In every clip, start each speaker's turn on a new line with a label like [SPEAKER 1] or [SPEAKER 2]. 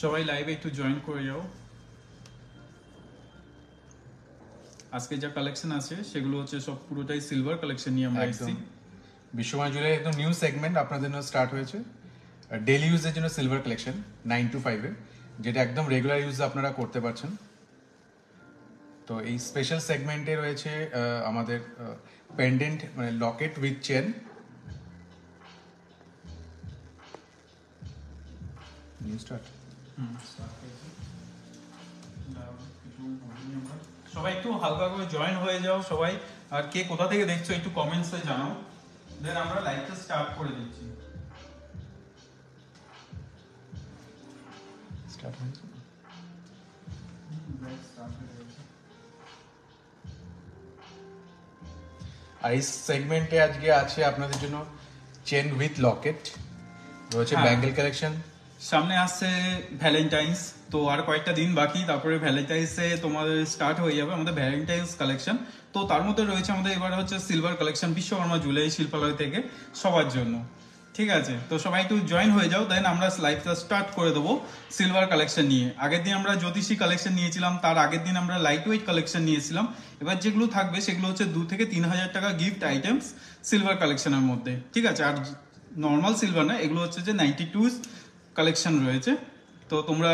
[SPEAKER 1] সবাই লাইভে একটু জয়েন করে যাও। আজকে যা কালেকশন আছে সেগুলো হচ্ছে সব পুরোটাই সিলভার কালেকশন নিয়ে আমরা এসেছি।
[SPEAKER 2] বিশ্বময় জুয়েলারি একদম নিউ সেগমেন্ট আপনাদের জন্য স্টার্ট হয়েছে। ডেইলি ইউজের জন্য সিলভার কালেকশন 9 to 5 এ, যেটা একদম রেগুলার ইউজ আপনারা করতে পারছেন। তো এই স্পেশাল সেগমেন্টে রয়েছে আমাদের পেন্ডেন্ট মানে Locket with chain, new start.
[SPEAKER 1] সবাই একটু হালকা করে জয়েন হয়ে যাও সবাই, আর কে কোথা থেকে দেখছো একটু কমেন্টসে জানাও, দেন আমরা লাইভটা স্টার্ট করে দিচ্ছি।
[SPEAKER 2] স্টার্ট হয়েছে। আর এই সেগমেন্টে আজকে আছে আপনাদের জন্য চেন উইথ লকেট, রয়েছে ব্যাঙ্গেল কালেকশন।
[SPEAKER 1] সামনে আসছে ভ্যালেন্টাইন্স, তো আর কয়েকটা দিন বাকি, তারপরে ভ্যালেন্টাইন্সে তোমাদের স্টার্ট হয়ে যাবে আমাদের ভ্যালেন্টাইন্স কালেকশন। তো তার মধ্যে রয়েছে আমাদের এবার হচ্ছে সিলভার কালেকশন বিশ্বকর্মা জুয়েলারি শিল্পালয় থেকে সবার জন্য। ঠিক আছে, তো সবাই একটু জয়েন হয়ে যাও, দেন আমরা লাইভটা স্টার্ট করে দেবো সিলভার কালেকশন নিয়ে। আগের দিন আমরা জ্যোতিষী কালেকশন নিয়েছিলাম, তার আগের দিন আমরা লাইট ওয়েট কালেকশন নিয়েছিলাম। এবার যেগুলো থাকবে সেগুলো হচ্ছে 2 থেকে 3 হাজার টাকা গিফট আইটেমস সিলভার কালেকশনের মধ্যে। ঠিক আছে, আর নর্মাল সিলভার না, এগুলো হচ্ছে যে 92 কালেকশন রয়েছে। তো তোমরা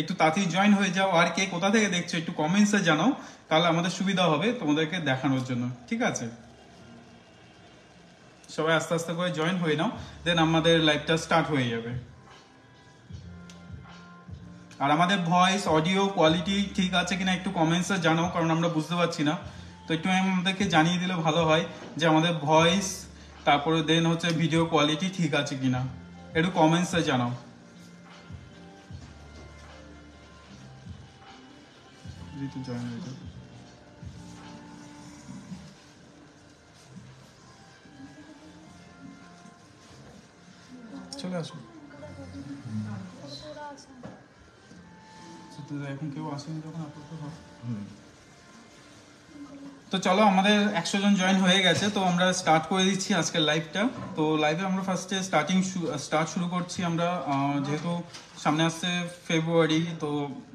[SPEAKER 1] একটু তাড়াতাড়ি জয়েন হয়ে যাও, আর কে কোথা থেকে দেখছো একটু কমেন্টসে জানাও, তাহলে আমাদের সুবিধা হবে তোমাদেরকে দেখানোর জন্য। ঠিক আছে, সবাই আস্তে আস্তে করে জয়েন হয়ে নাও, দেন আমাদের লাইভটা স্টার্ট হয়ে যাবে। আর আমাদের ভয়েস অডিও কোয়ালিটি ঠিক আছে কিনা একটু কমেন্টসে জানাও, কারণ আমরা বুঝতে পারছি না। তো একটু আমাদেরকে জানিয়ে দিলে ভালো হয় যে আমাদের ভয়েস, তারপরে দেন হচ্ছে ভিডিও কোয়ালিটি ঠিক আছে কিনা, একটু কমেন্টসে জানাও। জয়েন হয়ে যাবে। চলে আসুন। এখন কেউ আসেনি যখন তো চলো, আমাদের 100 জন জয়েন হয়ে গেছে, তো আমরা স্টার্ট করে দিচ্ছি আজকের লাইভটা। তো লাইভে আমরা ফার্স্টে স্টার্ট শুরু করছি আমরা, যেহেতু সামনে আসছে ফেব্রুয়ারি, তো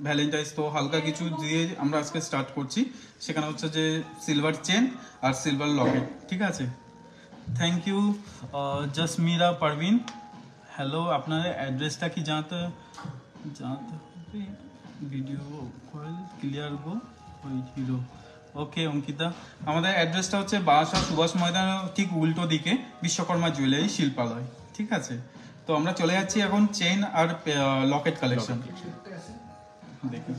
[SPEAKER 1] ভ্যালেন্টাইন্স, তো হালকা কিছু দিয়ে আমরা আজকে স্টার্ট করছি। সেখানে হচ্ছে যে সিলভার চেন আর সিলভার লকেট। ঠিক আছে, থ্যাংক ইউ জসমিরা পারভিন। হ্যালো, আপনার অ্যাড্রেসটা কি জানাতে হবে? ভিডিও কল ক্লিয়ার গো ওই হিরো। ওকে অঙ্কিতা, আমাদের অ্যাড্রেসটা হচ্ছে বাসা সুভাষ ময়দান ঠিক উল্টো দিকে বিশ্বকর্মা জুয়েলারি শিল্পালয়। ঠিক আছে, তো আমরা চলে যাচ্ছি এখন চেন আর লকেট কালেকশন দেখুন।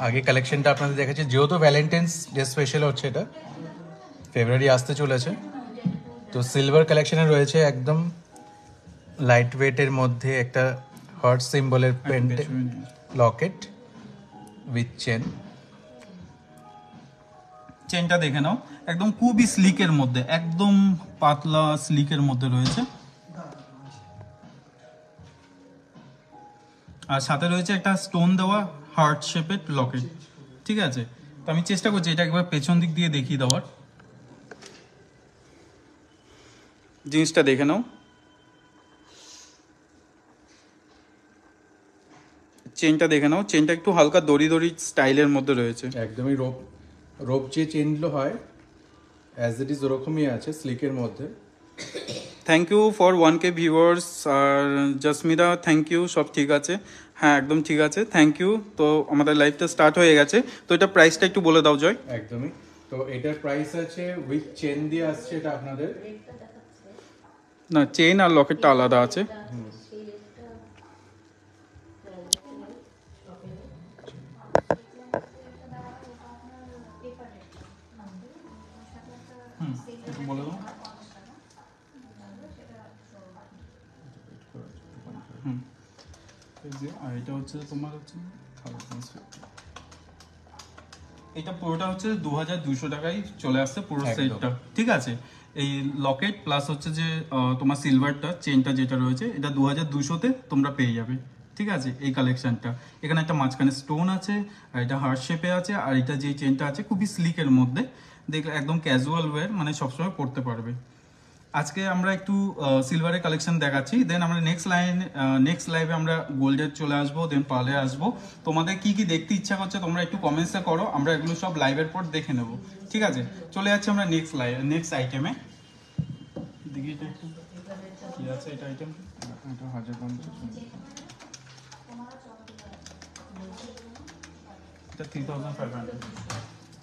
[SPEAKER 2] আগে কালেকশনটা আপনাদের দেখাচ্ছি, যেহেতু ভ্যালেন্টাইন্স ডে স্পেশাল হচ্ছে, এটা ফেব্রুয়ারি আসতে চলেছে। তো সিলভার কালেকশনে রয়েছে একদম লাইট ওয়েটের মধ্যে একটা হার্ট সিম্বলের লকেট উইথ চেন।
[SPEAKER 1] চেনটা দেখে নাও, একদম খুবই স্লিকের মধ্যে, একদম পাতলা স্লিকের মধ্যে রয়েছে। আর সাথে রয়েছে একটা স্টোন দেওয়া হার্ট শেপের লকেট। ঠিক আছে, তো আমি চেষ্টা করছি এটা একবার পেছন দিক দিয়ে দেখিয়ে দেওয়ার। জিনিসটা দেখে নাও, চেনটা দেখে নাও, চেনটা একটু হালকা দড়ি দড়ি স্টাইলের মধ্যে রয়েছে।
[SPEAKER 2] একদমই রোপ যে চেনগুলো হয় অ্যাজ ইট ইজ ওরকমই আছে স্লিকের মধ্যে।
[SPEAKER 1] Thank you for 1K viewers. আর জসমিরা থ্যাংক ইউ, সব ঠিক আছে? হ্যাঁ একদম ঠিক আছে, থ্যাংক ইউ। তো আমাদের লাইভটা স্টার্ট হয়ে গেছে, তো এটা প্রাইসটা একটু বলে দাও জয়।
[SPEAKER 2] একদমই, তো এটার প্রাইস আছে উইথ চেন দিয়ে আসছে এটা আপনাদের,
[SPEAKER 1] না চেন আর লকেটটা আলাদা আছে। বলে দাও। আর এটা হচ্ছে তোমার হচ্ছে এটা পুরোটা হচ্ছে 2200 টাকায় চলে আসছে পুরো সেটটা। ঠিক আছে, এই লকেট প্লাস হচ্ছে যে তোমার সিলভারটা চেনটা যেটা রয়েছে এটা 2200-তে তোমরা পেয়ে যাবে। ঠিক আছে, এই কালেকশনটা এখানে একটা মাঝখানে স্টোন আছে, আর এটা হার্ট শেপে আছে, আর এটা যে চেনটা আছে খুবই স্লিকের মধ্যে, দেখলে একদম ক্যাজুয়াল ওয়্যার, মানে সবসময় পরতে পারবে। আজকে আমরা একটু সিলভারের কালেকশন দেখাচ্ছি, দেন আমরা নেক্সট লাইভে আমরা গোল্ডের চলে আসবো, দেন পার্লে আসবো। তোমাদের কি কি দেখতে ইচ্ছা করছে তোমরা একটু কমেন্টসে করো, আমরা এগুলো সব লাইভের পর দেখে নেব। ঠিক আছে, চলে যাচ্ছি আমরা নেক্সট আইটেমে। দেখি এটা একটু কি আছে এটা আইটেম, এটা 1050, এটা 3500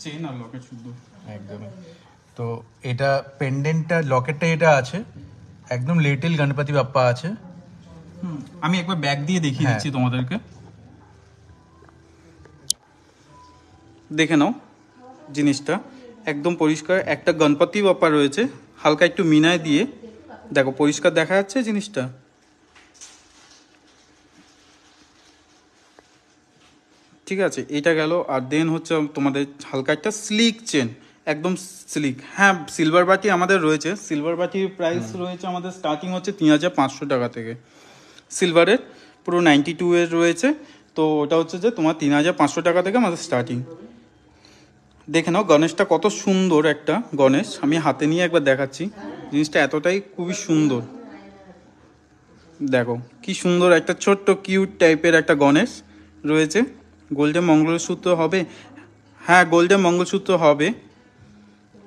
[SPEAKER 1] চেইন আর লকেট শুদ্ধ
[SPEAKER 2] একদমই। তো এটা পেন্ডেন্টটা লকেটটা এটা আছে, একদম লিটল গণপতি বাপ্পা আছে।
[SPEAKER 1] আমি একবার ব্যাগ দিয়ে দেখিয়ে
[SPEAKER 2] হ্যাঁ।
[SPEAKER 1] দিচ্ছি তোমাদেরকে, দেখে নাও জিনিসটা একদম পরিষ্কার। একটা গণপতি বাপ্পা রয়েছে হালকা একটু মিনায় দিয়ে, দেখো পরিষ্কার দেখা যাচ্ছে জিনিসটা। ঠিক আছে, এটা গেল। আর দেন হচ্ছে তোমাদের হালকা একটা স্লিক চেন, একদম স্লিক। হ্যাঁ, সিলভার বাটি আমাদের রয়েছে, সিলভার বাটির প্রাইস রয়েছে আমাদের স্টার্টিং হচ্ছে 3500 টাকা থেকে। সিলভারের পুরো 92 এর রয়েছে, তো ওটা হচ্ছে যে তোমার 3500 টাকা থেকে আমাদের স্টার্টিং। দেখে নাও গণেশটা কত সুন্দর একটা গণেশ, আমি হাতে নিয়ে একবার দেখাচ্ছি। জিনিসটা এতটাই খুবই সুন্দর, দেখো কি সুন্দর একটা ছোট্ট কিউট টাইপের একটা গণেশ রয়েছে। গোল্ডেন মঙ্গলসূত্র হবে, হ্যাঁ গোল্ডেন মঙ্গলসূত্র হবে।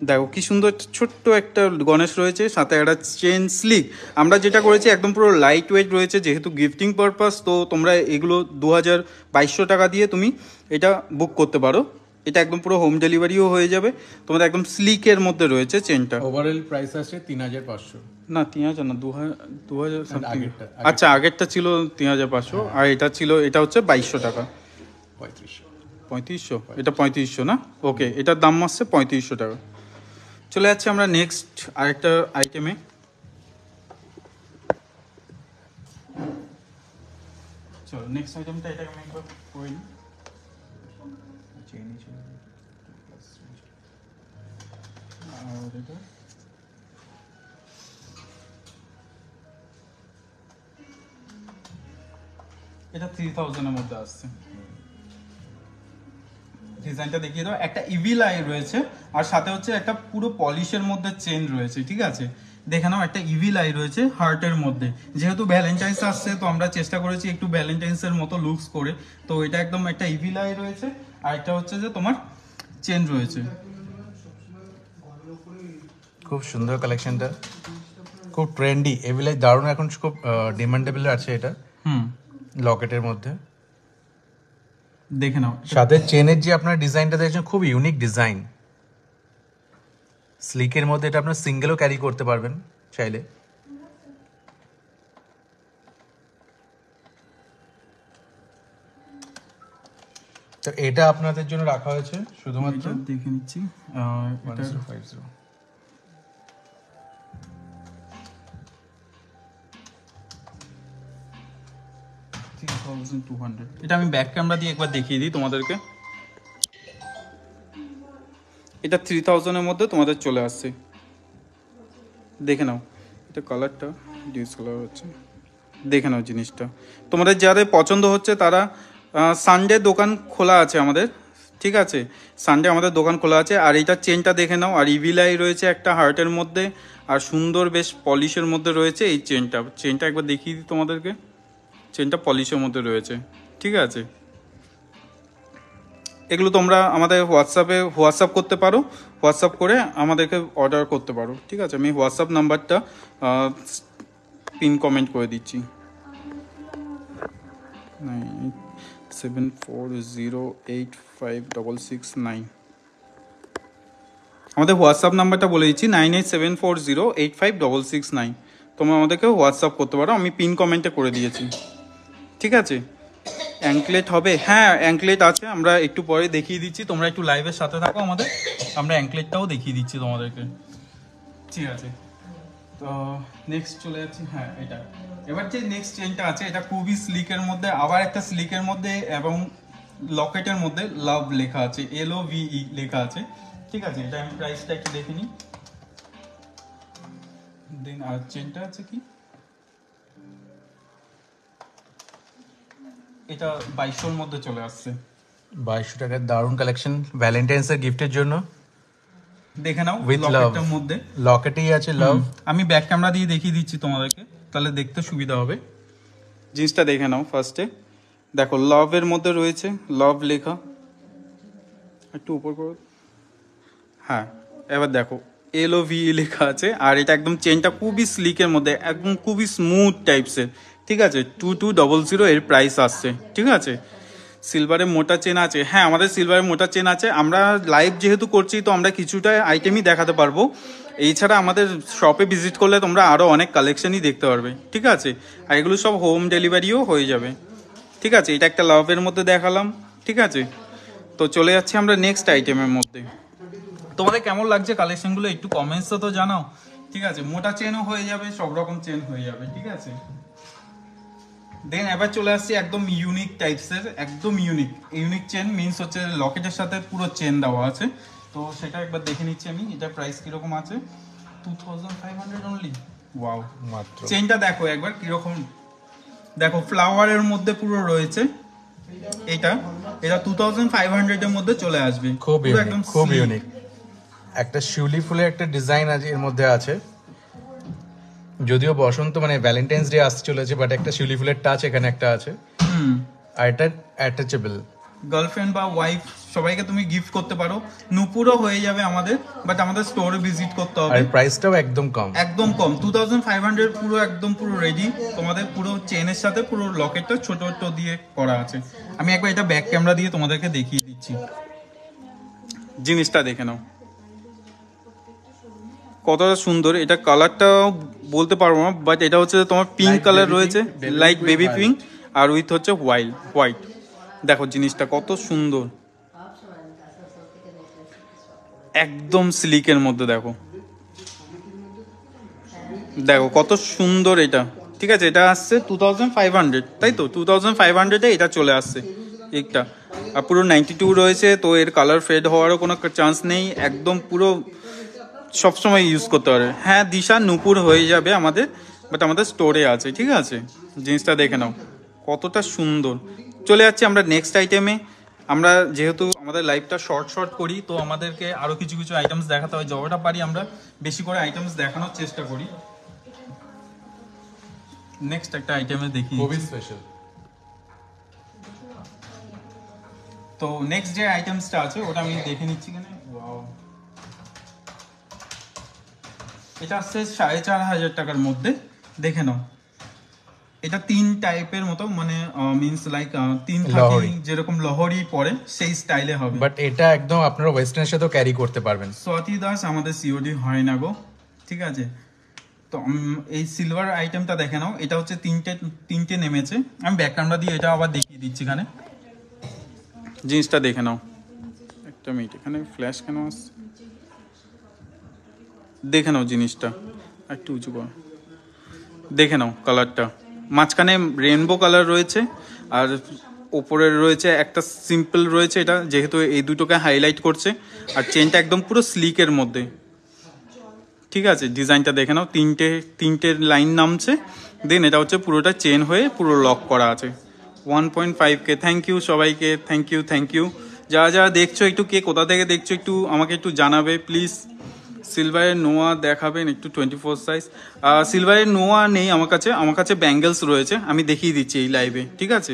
[SPEAKER 1] দেখো কি সুন্দর ছোট্ট একটা গণেশ রয়েছে, সাথে একটা চেন স্লিক। আমরা যেটা করেছি একদম পুরো লাইট ওয়েট রয়েছে, যেহেতু গিফটিং পারপাস, তো তোমরা এগুলো 2200 টাকা দিয়ে তুমি এটা বুক করতে পারো। এটা একদম পুরো হোম ডেলিভারিও হয়ে যাবে। তোমাদের একদম স্লিকের মধ্যে রয়েছে চেনটা।
[SPEAKER 2] ওভারঅল প্রাইস আছে 3500।
[SPEAKER 1] না 3000 না, 2000 something।
[SPEAKER 2] আগেরটা।
[SPEAKER 1] আচ্ছা, আগেরটা ছিল 3500, আর এটা হচ্ছে 2200 টাকা। 3500, এটা 3500 না? ওকে, এটার দাম আসছে 3500 টাকা। চলে যাচ্ছি আমরা নেক্সট আরেকটা আইটেমে। চলো নেক্সট আইটেমটা, এটা আমি একবার করে নিই। আর এটা এটা 3000 এর মধ্যে আসছে। ডিজাইনটা দেখিয়ে দাও। একটা ইভিল আই রয়েছে, আর সাথে হচ্ছে একটা পুরো পলিশের মধ্যে চেন রয়েছে। ঠিক আছে, দেখে নাও একটা ইভিল আই রয়েছে হার্টের মধ্যে। যেহেতু ভ্যালেন্টাইন্স আসছে, তো আমরা চেষ্টা করেছি একটু ভ্যালেন্টাইন্স এর মতো লুকস করে। তো এটা একদম একটা ইভিল আই রয়েছে, আর একটা হচ্ছে যে তোমার চেন রয়েছে।
[SPEAKER 2] খুব সুন্দর কালেকশনটা, খুব ট্রেন্ডি, এগুলাই দারুণ, এখন খুব ডিমান্ডেবল আছে এটা লকেটের মধ্যে।
[SPEAKER 1] দেখে নাও
[SPEAKER 2] সাথে চেনের যে আপনার ডিজাইনটা দেখছেন, খুব ইউনিক ডিজাইন। স্লিকের মধ্যে এটা আপনার সিঙ্গেলও ক্যারি করতে পারবেন চাইলে। তো এটা আপনাদের জন্য রাখা হয়েছে শুধুমাত্র,
[SPEAKER 1] এটা দেখে নিচ্ছি। এটা
[SPEAKER 2] 1050।
[SPEAKER 1] 3200। এটা আমি ব্যাক ক্যামেরা দিয়ে একবার দেখিয়ে দিই তোমাদেরকে। এটা 3000 এর মধ্যে তোমাদের চলে আসছে, দেখে নাও। এটা কালারটা ডিসকালার হচ্ছে, দেখে নাও জিনিসটা। তোমাদের যাদের পছন্দ হচ্ছে তারা সানডে দোকান খোলা আছে আমাদের। ঠিক আছে, সানডে আমাদের দোকান খোলা আছে। আর এইটা চেনটা দেখে নাও, আর ইভিলাই রয়েছে একটা হার্টের মধ্যে, আর সুন্দর বেশ পলিশের মধ্যে রয়েছে এই চেনটা একবার দেখিয়ে দিই তোমাদেরকে। চেনটা পলিশের মধ্যে রয়েছে। ঠিক আছে, এগুলো তোমরা আমাদের হোয়াটসঅ্যাপ করতে পারো, হোয়াটসঅ্যাপ করে আমাদেরকে অর্ডার করতে পারো। ঠিক আছে, আমি হোয়াটসঅ্যাপ নাম্বারটা পিন কমেন্ট করে দিচ্ছি। 9740856669। আমাদের হোয়াটসঅ্যাপ নাম্বারটা বলে দিচ্ছি, 9874085669। তোমরা আমাদেরকে হোয়াটসঅ্যাপ করতে পারো, আমি পিন কমেন্টে করে দিয়েছি। ঠিক আছে, অ্যাঙ্কলেট হবে, হ্যাঁ অ্যাঙ্কলেট আছে, আমরা একটু পরে দেখিয়ে দিচ্ছি। তোমরা একটু লাইভের সাথে থাকো আমাদের, আমরা অ্যাঙ্কলেটটাও দেখিয়ে দিচ্ছি তোমাদেরকে। ঠিক আছে, তো নেক্সট চলে যাচ্ছি। হ্যাঁ, এটা এবার যে নেক্সট চেনটা আছে, এটা খুবই স্লিকের মধ্যে, আবার একটা স্লিকের মধ্যে এবং লকেটের মধ্যে লাভ লেখা আছে, LOVE লেখা আছে। ঠিক আছে, এটা আমি প্রাইসটা একটু দেখে নিই। দেন আর চেনটা আছে কি, এটা 2200 মধ্যে চলে আসছে।
[SPEAKER 2] 2200 টাকার দারুণ কালেকশন ভ্যালেন্টাইন্স এর গিফটের জন্য।
[SPEAKER 1] দেখে নাও
[SPEAKER 2] With love.
[SPEAKER 1] লকেটটার মধ্যে
[SPEAKER 2] লকেটেই আছে লাভ।
[SPEAKER 1] আমি ব্যাক ক্যামেরা দিয়ে দেখিয়ে দিচ্ছি তোমাদেরকে, তাহলে দেখতে সুবিধা হবে। জিনিসটা দেখে নাও ফার্স্টে, দেখো লাভের মধ্যে রয়েছে লাভ লেখা, একটু উপর করো, হ্যাঁ এবার দেখো LOVE লেখা আছে। আর এটা একদম চেনটা খুবই স্লিকের মধ্যে, একদম খুবই স্মুথ টাইপসের, ঠিক আছে। 2200 এর প্রাইস আসছে, ঠিক আছে। সিলভারের মোটা চেন আছে, হ্যাঁ আমাদের সিলভারের মোটা চেন আছে। আমরা লাইভ যেহেতু করছি তো আমরা কিছুটা আইটেমই দেখাতে পারবো, এছাড়া আমাদের শপে ভিজিট করলে তোমরা আরও অনেক কালেকশনই দেখতে পারবে, ঠিক আছে। আর এগুলো সব হোম ডেলিভারিও হয়ে যাবে, ঠিক আছে। এটা একটা লাভের মধ্যে দেখালাম, ঠিক আছে। তো চলে যাচ্ছি আমরা নেক্সট আইটেমের মধ্যে। তোমাদের কেমন লাগছে কালেকশনগুলো একটু কমেন্টসে তো জানাও, ঠিক আছে। মোটা চেনও হয়ে যাবে, সব রকম চেন হয়ে যাবে, ঠিক আছে। দেন এবার চলে আসছি একদম ইউনিক টাইপসের, একদম ইউনিক চেন মিন্স হচ্ছে লকেটের সাথে পুরো চেন দেওয়া আছে। তো সেটা একবার দেখে নিচ্ছি আমি, এটা প্রাইস কিরকম আছে। 2500 অনলি। ওয়াও,
[SPEAKER 2] মাত্র।
[SPEAKER 1] চেনটা দেখো একবার কিরকম, দেখো ফ্লাওয়ারের মধ্যে পুরো রয়েছে। এটা 2500 এর মধ্যে চলে আসবে,
[SPEAKER 2] খুব
[SPEAKER 1] পুরো
[SPEAKER 2] ইউনিক,
[SPEAKER 1] একদম
[SPEAKER 2] খুব
[SPEAKER 1] sleek।
[SPEAKER 2] ইউনিক। একটা শিউলি ফুলের একটা ডিজাইন আছে এর মধ্যে আছে, যদিও বসন্ত মানে ভ্যালেন্টাইন্স ডে আসতে চলেছে, বাট একটা শিউলি ফুলের টাচ এখানে একটা আছে। আর এটা অ্যাটাচেবল,
[SPEAKER 1] গার্লফ্রেন্ড বা ওয়াইফ সবাইকে তুমি গিফট করতে পারো। নুপুরও হয়ে যাবে আমাদের, বাট আমাদের স্টোরে ভিজিট করতে হবে।
[SPEAKER 2] আর প্রাইসটাও একদম কম,
[SPEAKER 1] একদম কম, 2500 পুরো একদম পুরো রেডি। তোমাদের পুরো চেনের সাথে পুরো লকেটটা ছোট ছোট দিয়ে করা আছে। আমি একবার এটা ব্যাক ক্যামেরা দিয়ে তোমাদেরকে দেখিয়ে দিচ্ছি, জিনিসটা দেখে নাও কতটা সুন্দর। এটা কালারটা বলতে পারবো না, বাট এটা হচ্ছে তোমার পিঙ্ক কালার রয়েছে, লাইট বেবি পিঙ্ক, আর উইথ হচ্ছে হোয়াইট। দেখো জিনিসটা কত সুন্দর, একদম সিল্কের মধ্যে। দেখো দেখো কত সুন্দর এটা, ঠিক আছে। এটা আসছে 2500, তাই তো 2500 এটা চলে আসছে একটা। আর পুরো 92 রয়েছে, তো এর কালার ফেড হওয়ারও কোনো চান্স নেই, একদম পুরো সবসময় ইউজ করতে পারে। হ্যাঁ দিশা নুপুর হয়ে যাবে আমাদের, বাট আমাদের স্টোরে আছে, ঠিক আছে। জিনিসটা দেখে নাও কতটা সুন্দর। চলে যাচ্ছি আমরা নেক্সট আইটেমে। আমরা যেহেতু আমাদের লাইভটা শর্ট করি, তো আমাদেরকে আরো কিছু কিছু আইটেমস দেখাতে হয়, যতটা পারি আমরা বেশি করে আইটেমস দেখানোর চেষ্টা করি। নেক্সট একটা আইটেমে দেখি,
[SPEAKER 2] খুবই স্পেশাল।
[SPEAKER 1] তো নেক্সট যে আইটেমসটা আছে ওটা আমি দেখে নিচ্ছি কেন। ওয়াও, এটা আসছে 4500 টাকার মধ্যে, দেখে নাও। এটা 3 টাইপের মতো, মানে মিন্স লাইক 3
[SPEAKER 2] লহরি।
[SPEAKER 1] যেরকম লহরি পরে সেই স্টাইলে হবে।
[SPEAKER 2] বাট এটা একদম আপনারা ওয়েস্টার্নের সাথেও ক্যারি করতে পারবেন।
[SPEAKER 1] স্বাতি দাস আমাদের সিওডি হয় না গো, ঠিক আছে। তো এই সিলভার আইটেমটা দেখে নাও, এটা হচ্ছে তিনটে নেমেছে। আমি ব্যাক ক্যামেরা দিয়ে এটা আবার দেখিয়ে দিচ্ছি এখানে, জিনিসটা দেখে নাও। একটা মিনিট, এখানে ফ্ল্যাশ কেন আসছে, দেখে নাও জিনিসটা একটু উঁচু কর, দেখে নাও কালারটা। মাঝখানে রেনবো কালার রয়েছে, আর ওপরের রয়েছে একটা সিম্পল রয়েছে, এটা যেহেতু এই দুটোকে হাইলাইট করছে। আর চেনটা একদম পুরো স্লিকের মধ্যে, ঠিক আছে। ডিজাইনটা দেখে নাও, তিনটে লাইন নামছে, দেন এটা হচ্ছে পুরোটা চেন হয়ে পুরো লক করা আছে। 1.5K। থ্যাংক ইউ সবাইকে, থ্যাংক ইউ। যারা দেখছো, একটু কে কোথা থেকে দেখছো একটু আমাকে একটু জানাবে প্লিজ। সিলভারের নোয়া দেখাবেন একটু 24 সাইজ। সিলভারের নোয়া নেই আমার কাছে ব্যাঙ্গেলস রয়েছে, আমি দেখিয়ে দিচ্ছি এই লাইভে, ঠিক আছে।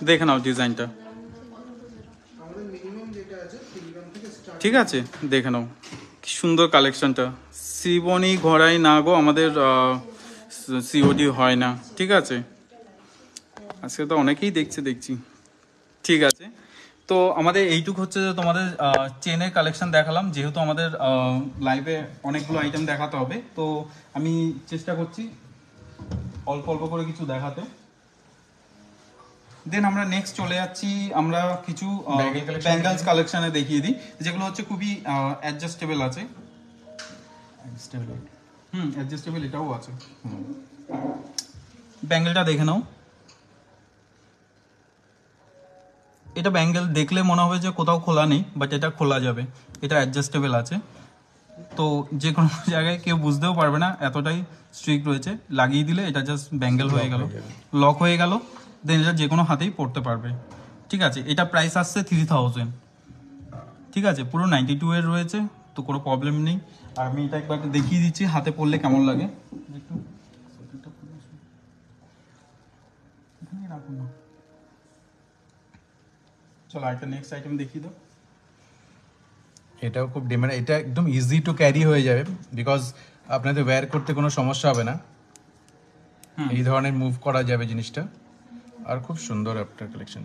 [SPEAKER 1] দেখে নাও ডিজাইনটা, ঠিক আছে। দেখে নাও কি সুন্দর কালেকশনটা। শ্রীবনী ঘোড়াই না গো, আমাদের সিওডি হয় না, ঠিক আছে। আজকে তো অনেকেই দেখছি, ঠিক আছে। তো আমাদের এইটুক হচ্ছে যে তোমাদের চেনের কালেকশন দেখালাম, যেহেতু আমাদের লাইভে অনেকগুলো আইটেম দেখাতে হবে, তো আমি চেষ্টা করছি অল্প করে কিছু দেখাতে। দেন আমরা নেক্সট চলে যাচ্ছি, আমরা কিছু ব্যাঙ্গলস কালেকশনে দেখিয়ে দিই, যেগুলো হচ্ছে খুবই অ্যাডজাস্টেবল আছে। অ্যাডজাস্টেবল এটাও আছে। ব্যাঙ্গেলটা দেখে নাও, এটা ব্যাঙ্গেল দেখলে মনে হবে যে কোথাও খোলা নেই, বাট এটা খোলা যাবে, এটা অ্যাডজাস্টেবল আছে। তো যে কোনো জায়গায় কেউ বুঝতেও পারবে না, এতটাই স্ট্রিক্ট রয়েছে। লাগিয়ে দিলে এটা জাস্ট ব্যাঙ্গেল হয়ে গেল, লক হয়ে গেল, দেন এটা যে কোনো হাতেই পড়তে পারবে। ঠিক আছে, এটা প্রাইস আসছে 3000। ঠিক আছে, পুরো 92 এর রয়েছে, তো কোনো প্রবলেম নেই। আর আমি এটা একবার দেখিয়ে দিচ্ছি হাতে পড়লে কেমন লাগে। একটু এখানে রাখুন না। চলো একটা নেক্সট আইটেম দেখিয়ে দাও।
[SPEAKER 2] এটাও খুব ডিমান্ড, এটা একদম ইজি টু ক্যারি হয়ে যাবে, বিকজ আপনাদের ওয়্যার করতে কোনো সমস্যা হবে না। এই ধরনের মুভ করা যাবে জিনিসটা, আর খুব সুন্দর একটা কালেকশন।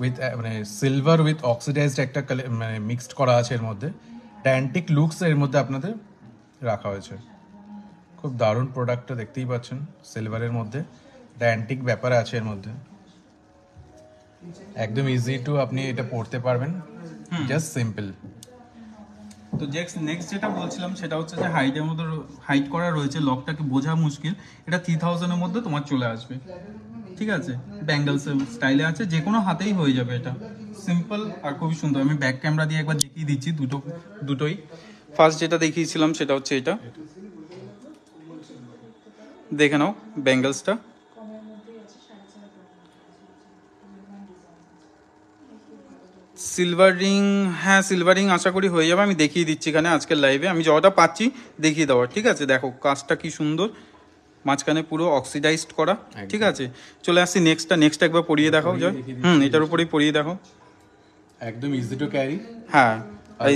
[SPEAKER 2] উইথ মানে সিলভার উইথ অক্সিডাইজড একটা মানে মিক্সড করা আছে এর মধ্যে। অ্যান্টিক লুকস এর মধ্যে আপনাদের রাখা হয়েছে। খুব দারুণ প্রোডাক্টটা, দেখতেই পাচ্ছেন সিলভারের মধ্যে অ্যান্টিক ব্যাপার আছে এর মধ্যে। একদম ইজি টু আপনি এটা পড়তে পারবেন, জাস্ট সিম্পল।
[SPEAKER 1] তো নেক্সট যেটা বলছিলাম সেটা হচ্ছে যে হাইটের মধ্যে হাইট করা রয়েছে, লকটাকে বোঝা মুশকিল। এটা 3000 এর মধ্যে তোমার চলে আসবে। ঠিক আছে, ব্যাঙ্গেলস স্টাইলে আছে, যে কোনো হাতেই হয়ে যাবে। এটা সিম্পল আর খুবই সুন্দর। আমি ব্যাক ক্যামেরা দিয়ে একবার দেখিয়ে দিচ্ছি দুটোই। ফার্স্ট যেটা দেখিয়েছিলাম সেটা হচ্ছে এটা, দেখে নাও ব্যাঙ্গেলসটা। সিলভার রিং, হ্যাঁ সিলভার রিং আশা করি হয়ে যাবে। আমি দেখিয়ে দিচ্ছি এখানে আজকের লাইভে, আমি যতটা পাচ্ছি দেখিয়ে দেওয়ার। ঠিক আছে, দেখো কাজটা কি সুন্দর, মাঝখানে পুরো অক্সিডাইজড করা। ঠিক আছে, চলে আসছি নেক্সট একবার পরিয়ে দেখাও জয়। এটার উপরেই পরিয়ে দেখো।
[SPEAKER 2] একদম ইজি টু ক্যারি,
[SPEAKER 1] হ্যাঁ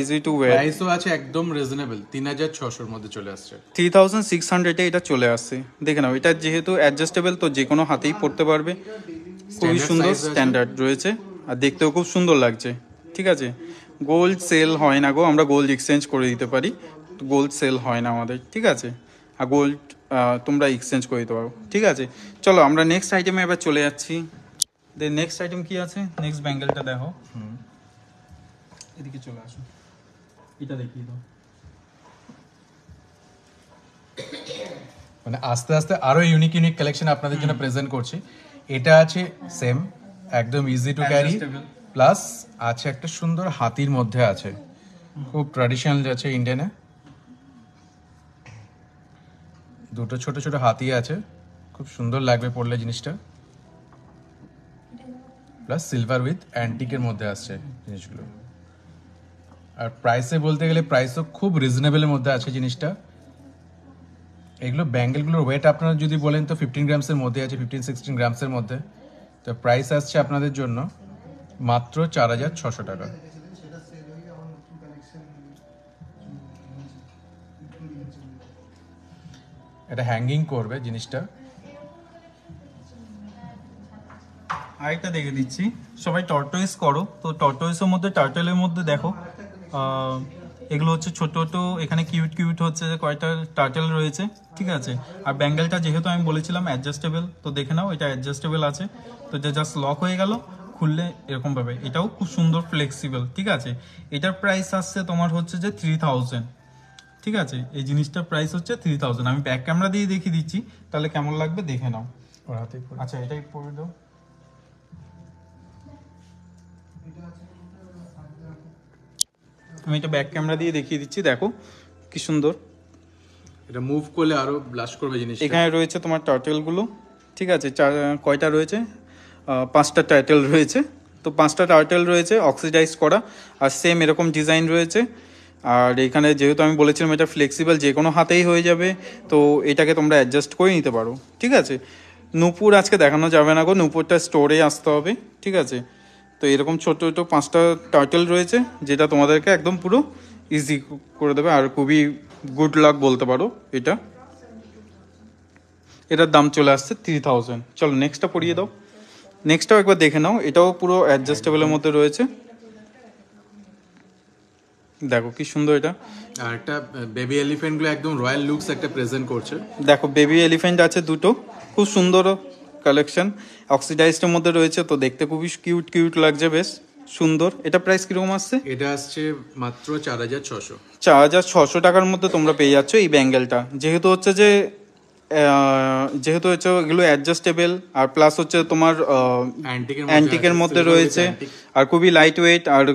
[SPEAKER 1] ইজি টু ওয়্যার।
[SPEAKER 2] প্রাইসও আছে একদম রিজনেবল, 3600 এর মধ্যে চলে আসছে।
[SPEAKER 1] 3600 এ এটা চলে আসছে। দেখে নাও, এটা যেহেতু অ্যাডজাস্টেবল, তো যে কোনো হাতেই পড়তে পারবে। খুবই সুন্দর স্ট্যান্ডার্ড রয়েছে, আর দেখতেও খুব সুন্দর লাগছে। ঠিক আছে, গোল্ড সেল হয় না গো, আমরা গোল্ড এক্সচেঞ্জ করে দিতে পারি, গোল্ড সেল হয় না আমাদের। ঠিক আছে, আর গোল্ড তোমরা এক্সচেঞ্জ করে দিতে পারো। ঠিক আছে, চলো আমরা নেক্সট আইটেমে এবার চলে যাচ্ছি। নেক্সট আইটেম কি আছে, নেক্সট ব্যাঙ্গেলটা দেখো। এদিকে চলে আসো, এটা দেখিয়ে দাও।
[SPEAKER 2] মানে আস্তে আস্তে আরো ইউনিক কালেকশন আপনাদের জন্য প্রেজেন্ট করছি। এটা আছে সেম, একদম ইজি টু ক্যারি, প্লাস আছে একটা সুন্দর হাতির মধ্যে আছে, খুব ট্র্যাডিশনাল আছে ইন্ডিয়ানে। দুটো ছোট ছোট হাতি আছে, খুব সুন্দর লাগবে পড়লে জিনিসটা। প্লাস সিলভার উইথ অ্যান্টিকের মধ্যে আসছে জিনিসগুলো। আর প্রাইসে বলতে গেলে প্রাইসও খুব রিজনেবলের মধ্যে আছে জিনিসটা। এগুলো ব্যাঙ্গেলগুলোর ওয়েট আপনারা যদি বলেন তো 15 গ্রামসের মধ্যে আছে, 15-16 গ্রামসের মধ্যে। তো প্রাইস আসছে আপনাদের জন্য মাত্র 4600 টাকা। এটা হ্যাঙ্গিং করবে জিনিসটা।
[SPEAKER 1] আরেকটা দেখে দিচ্ছি, সবাই টর্টয়েস করো, তো টর্টয়েসের মধ্যে টার্টেলের মধ্যে দেখো এগুলো হচ্ছে ছোট ছোট, এখানে কিউট হচ্ছে যে কয়টা টার্টেল রয়েছে। ঠিক আছে, আর ব্যাঙ্গেলটা যেহেতু আমি বলেছিলাম অ্যাডজাস্টেবল, তো দেখে নাও এটা অ্যাডজাস্টেবল আছে, তো এটা জাস্ট লক হয়ে গেল, খুললে এরকম পাবে। এটাও খুব সুন্দর ফ্লেক্সিবল। ঠিক আছে, এটার প্রাইস আসছে তোমার হচ্ছে যে 3000। ঠিক আছে, এই জিনিসটার প্রাইস হচ্ছে 3000। আমি ব্যাক ক্যামেরা দিয়ে দেখিয়ে দিচ্ছি, তাহলে কেমন লাগবে দেখে নাও। আচ্ছা, এটাই পরে দাও। আমি এটা ব্যাক ক্যামেরা দিয়ে দেখিয়ে দিচ্ছি, দেখো কি সুন্দর।
[SPEAKER 2] এটা মুভ করলে আরো ব্লাশ করবে জিনিসটা।
[SPEAKER 1] এখানে রয়েছে তোমার টার্টেলগুলো। ঠিক আছে, কয়টা রয়েছে, 5টা টার্টেল রয়েছে। তো 5টা টার্টেল রয়েছে অক্সিডাইজ করা, আর সেম এরকম ডিজাইন রয়েছে। আর এখানে যেহেতু আমি বলেছিলাম এটা ফ্লেক্সিবল, যে কোনো হাতেই হয়ে যাবে, তো এটাকে তোমরা অ্যাডজাস্ট করে নিতে পারো। ঠিক আছে, নূপুর আজকে দেখানো যাবে না গো, নূপুরটা স্টোরে আসতে হবে। ঠিক আছে, তো এরকম ছোট ছোট 5টা টার্টেল রয়েছে, যেটা তোমাদেরকে একদম পুরো ইজি করে দেবে, আর খুবই গুড লাক বলতে পারো এটা। এটার দাম চলে আসছে 3000। চলো নেক্সটটা পরিয়ে দাও। নেক্সটটাও একবার দেখে নাও, এটাও পুরো অ্যাডজাস্টেবলের মধ্যে রয়েছে। দেখো কি সুন্দর এটা।
[SPEAKER 2] আর একটা বেবি এলিফ্যান্ট গুলো একদম রয়্যাল লুকস একটা প্রেজেন্ট করছে।
[SPEAKER 1] দেখো বেবি এলিফ্যান্ট আছে দুটো, খুব সুন্দর কালেকশন, অক্সিডাইজডের মধ্যে রয়েছে, তো দেখতে খুবই কিউট লাগছে, বেশ সুন্দর। এটা প্রাইস কিরকম আসছে?
[SPEAKER 2] এটা আসছে মাত্র 4600।
[SPEAKER 1] 4600 টাকার মধ্যে তোমরা পেয়ে যাচ্ছ এই ব্যাঙ্গেলটা। যেহেতু হচ্ছে যে যেহেতু হচ্ছে এগুলো অ্যাডজাস্টেবল আর প্লাস হচ্ছে তোমার অ্যান্টিকের মধ্যে রয়েছে আর খুবই লাইট ওয়েট আর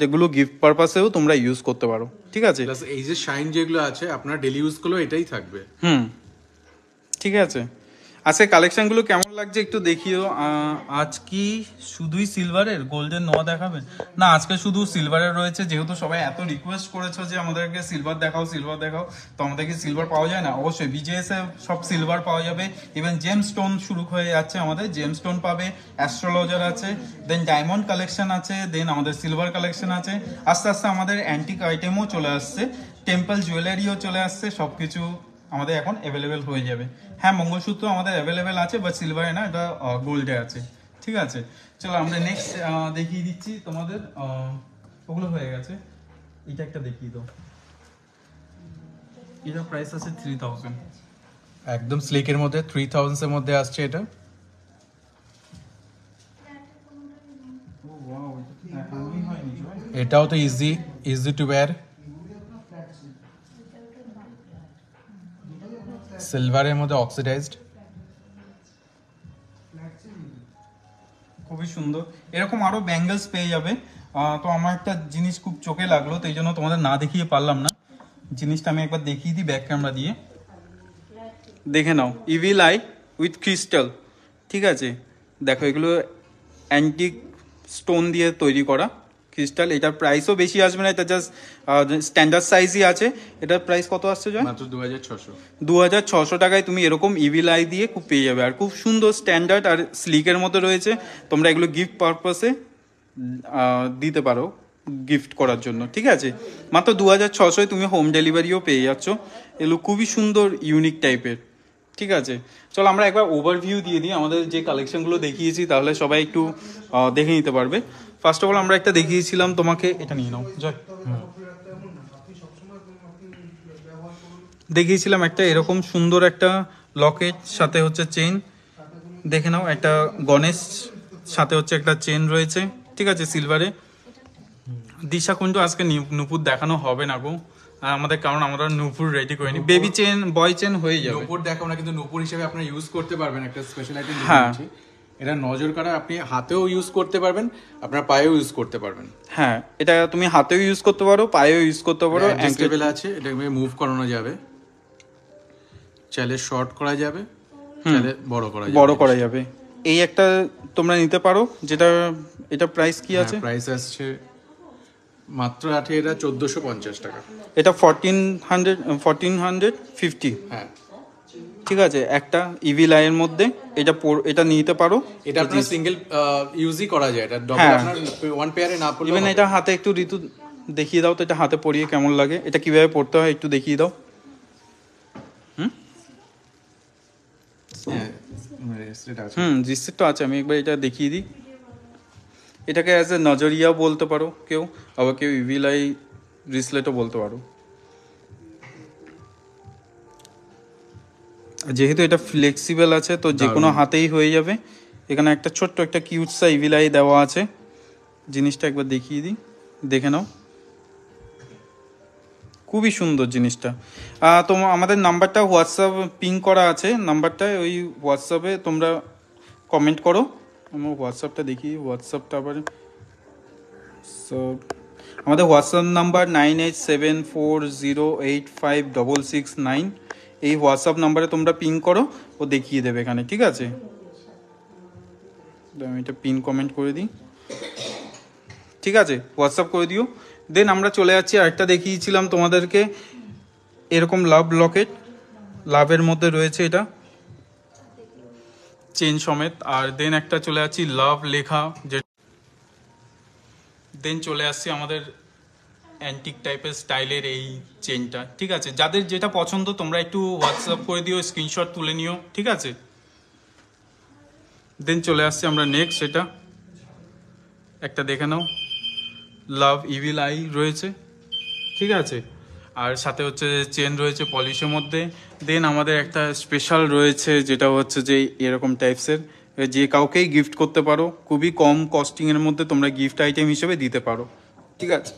[SPEAKER 1] এগুলো গিফট পারপাসেও তোমরা ইউজ করতে পারো, ঠিক আছে।
[SPEAKER 2] এই যে শাইন যেগুলো আছে আপনার ডেলি ইউজ করলেও এটাই থাকবে।
[SPEAKER 1] ঠিক আছে, আজকে কালেকশনগুলো কেমন লাগছে একটু দেখিও। আজ কি শুধুই সিলভারের, গোল্ডেন নোয়া দেখাবেন? না, আজকে শুধু সিলভারের রয়েছে, যেহেতু সবাই এত রিকোয়েস্ট করেছো যে আমাদেরকে সিলভার দেখাও সিলভার দেখাও, তো আমাদেরকে সিলভার পাওয়া যায় না? অবশ্যই বিজেএস এ সব সিলভার পাওয়া যাবে। ইভেন জেম স্টোন শুরু হয়ে যাচ্ছে, আমাদের জেম স্টোন পাবে, অ্যাস্ট্রোলজার আছে, দেন ডায়মন্ড কালেকশন আছে, দেন আমাদের সিলভার কালেকশন আছে। আস্তে আস্তে আমাদের অ্যান্টিক আইটেমও চলে আসছে, টেম্পল জুয়েলারিও চলে আসছে, সবকিছু আমাদের এখন অ্যাভেলেবেল হয়ে যাবে। হ্যাঁ, মঙ্গলসূত্র আমাদের অ্যাভেলেবেল আছে, বাট সিলভারে না, এটা গোল্ডে আছে, ঠিক আছে। চলো আমরা নেক্সট দেখিয়ে দিচ্ছি তোমাদের। ওগুলো হয়ে গেছে, এটা একটা দেখিয়ে দাও। এটা প্রাইস আছে 3000,
[SPEAKER 2] একদম স্লিকের মধ্যে 3000 এর মধ্যে আসছে এটা। এটাও তো ইজি টু ওয়্যার, সিলভারের মধ্যে অক্সিডাইজড,
[SPEAKER 1] খুবই সুন্দর। এরকম আরো ব্যাঙ্গেলস পেয়ে যাবে। তো আমার একটা জিনিস খুব চোখে লাগলো, তো এই জন্য তোমাদের না দেখিয়ে পারলাম না। জিনিসটা আমি একবার দেখিয়ে দিই ব্যাক ক্যামেরা দিয়ে, দেখে নাও। ইভিল আই উইথ ক্রিস্টাল, ঠিক আছে। দেখো এগুলো অ্যান্টিক স্টোন দিয়ে তৈরি করা ক্রিস্টাল। এটার প্রাইসও বেশি আসবে না, এটা জাস্ট স্ট্যান্ডার্ড সাইজই আছে। এটার প্রাইস কত আসছে জয়?
[SPEAKER 2] মাত্র 2600।
[SPEAKER 1] 2600 টাকায় তুমি এরকম ইভিল আই দিয়ে খুব পেয়ে যাবে, আর খুব সুন্দর স্ট্যান্ডার্ড আর স্লিকের মধ্যে রয়েছে। তোমরা এগুলো গিফট পারপাসে দিতে পারো, গিফট করার জন্য, ঠিক আছে। মাত্র 2600 তুমি হোম ডেলিভারিও পেয়ে যাচ্ছ। এগুলো খুবই সুন্দর ইউনিক টাইপের, ঠিক আছে। চলো আমরা একবার ওভারভিউ দিয়ে দিই আমাদের যে কালেকশনগুলো দেখিয়েছি, তাহলে সবাই একটু দেখে নিতে পারবে। ফার্স্ট অফ অল আমরা একটা দেখিয়েছিলাম তোমাকে, এটা নিয়ে নাও জয়। দেখিয়েছিলাম একটা এরকম সুন্দর একটা লকেট, সাথে হচ্ছে চেইন, দেখে নাও। একটা গণেশ সাথে হচ্ছে একটা চেন রয়েছে, ঠিক আছে, সিলভারে। দিশা কুণ্ডু আজকে নুপুর দেখানো হবে না গো আমাদের, কারণ আমরা নুপুর রেডি করিনি। বেবি চেন, বয় চেন হয়ে যাবে।
[SPEAKER 2] নুপুর দেখো না, কিন্তু নুপুর হিসেবে আপনারা ইউজ করতে পারবেন একটা স্পেশাল আইটেম।
[SPEAKER 1] হ্যাঁ,
[SPEAKER 2] এটা নজর কাটা, আপনি হাতেও ইউজ করতে পারবেন, আপনার পায়েও ইউজ করতে পারবেন।
[SPEAKER 1] হ্যাঁ, এটা তুমি হাতেও ইউজ করতে পারো, পায়েও ইউজ করতে পারো।
[SPEAKER 2] অ্যাডজাস্টেবল আছে, এটাকে মুভ করানো যাবে, চাইলে শর্ট করা যাবে, চাইলে বড় করা যাবে। এই একটা তোমরা নিতে পারো, যেটা এটা প্রাইস কি আছে? প্রাইস আসছে মাত্র এটা 1450 টাকা।
[SPEAKER 1] এটা 1450।
[SPEAKER 2] হ্যাঁ,
[SPEAKER 1] ঠিক আছে। একটা ইভিল আইয়ের মধ্যে এটা নিতে পারো।
[SPEAKER 2] এটা আপনার সিঙ্গেল ইউজই করা যায়, এটা ডবল আপনার ওয়ান পেয়ারে না পড়লে।
[SPEAKER 1] ইভেন এটা হাতে একটু ঋতু দেখিয়ে দাও তো, এটা হাতে পরিয়ে কেমন লাগে, এটা কিভাবে পড়তে হয় একটু দেখিয়ে দাও। রিসেট তো আছে, আমি একবার এটা দেখিয়ে দিই। এটাকে অ্যাজ এ নজরিয়া বলতে পারো কেউ, আবার কেউ ইভিল আই রিসলেটও বলতে পারো। যেহেতু এটা ফ্লেক্সিবল আছে, তো যে কোনো হাতেই হয়ে যাবে। এখানে একটা ছোট্ট একটা কিউট সা ইভিল আই দেওয়া আছে। জিনিসটা একবার দেখিয়ে দিই, দেখে নাও। খুবই সুন্দর জিনিসটা। তো আমাদের নাম্বারটা হোয়াটসঅ্যাপ পিং করা আছে, নাম্বারটা ওই হোয়াটসঅ্যাপে তোমরা কমেন্ট করো। আমার হোয়াটসঅ্যাপটা দেখি, হোয়াটসঅ্যাপটা আবার আমাদের হোয়াটসঅ্যাপ নাম্বার 9874085669। এই হোয়াটসঅ্যাপ নাম্বারে তোমরা পিং করো, ও দেখিয়ে দেবে এখানে, ঠিক আছে। আমি এটা পিন কমেন্ট করে দিই, ঠিক আছে, হোয়াটসঅ্যাপ করে দিও। দেন আমরা চলে যাচ্ছি, আরেকটা দেখিয়েছিলাম তোমাদেরকে এরকম লাভ লকেট, লাভের মধ্যে রয়েছে এটা চেন সমেত। আর দেন একটা চলে যাচ্ছি লাভ লেখা, যে দেন চলে আসছি আমাদের অ্যান্টিক টাইপের স্টাইলের এই চেনটা, ঠিক আছে। যাদের যেটা পছন্দ তোমরা একটু হোয়াটসঅ্যাপ করে দিও, স্ক্রিনশট তুলে নিও, ঠিক আছে। দেন চলে আসছি আমরা নেক্সট, এটা একটা দেখে নাও, লাভ ইভিল আই রয়েছে, ঠিক আছে। আর সাথে হচ্ছে চেন রয়েছে পলিশের মধ্যে। দেন আমাদের একটা স্পেশাল রয়েছে, যেটা হচ্ছে যে এরকম টাইপসের, যে কাউকেই গিফট করতে পারো, খুবই কম কস্টিংয়ের মধ্যে তোমরা গিফট আইটেম হিসেবে দিতে পারো, ঠিক আছে।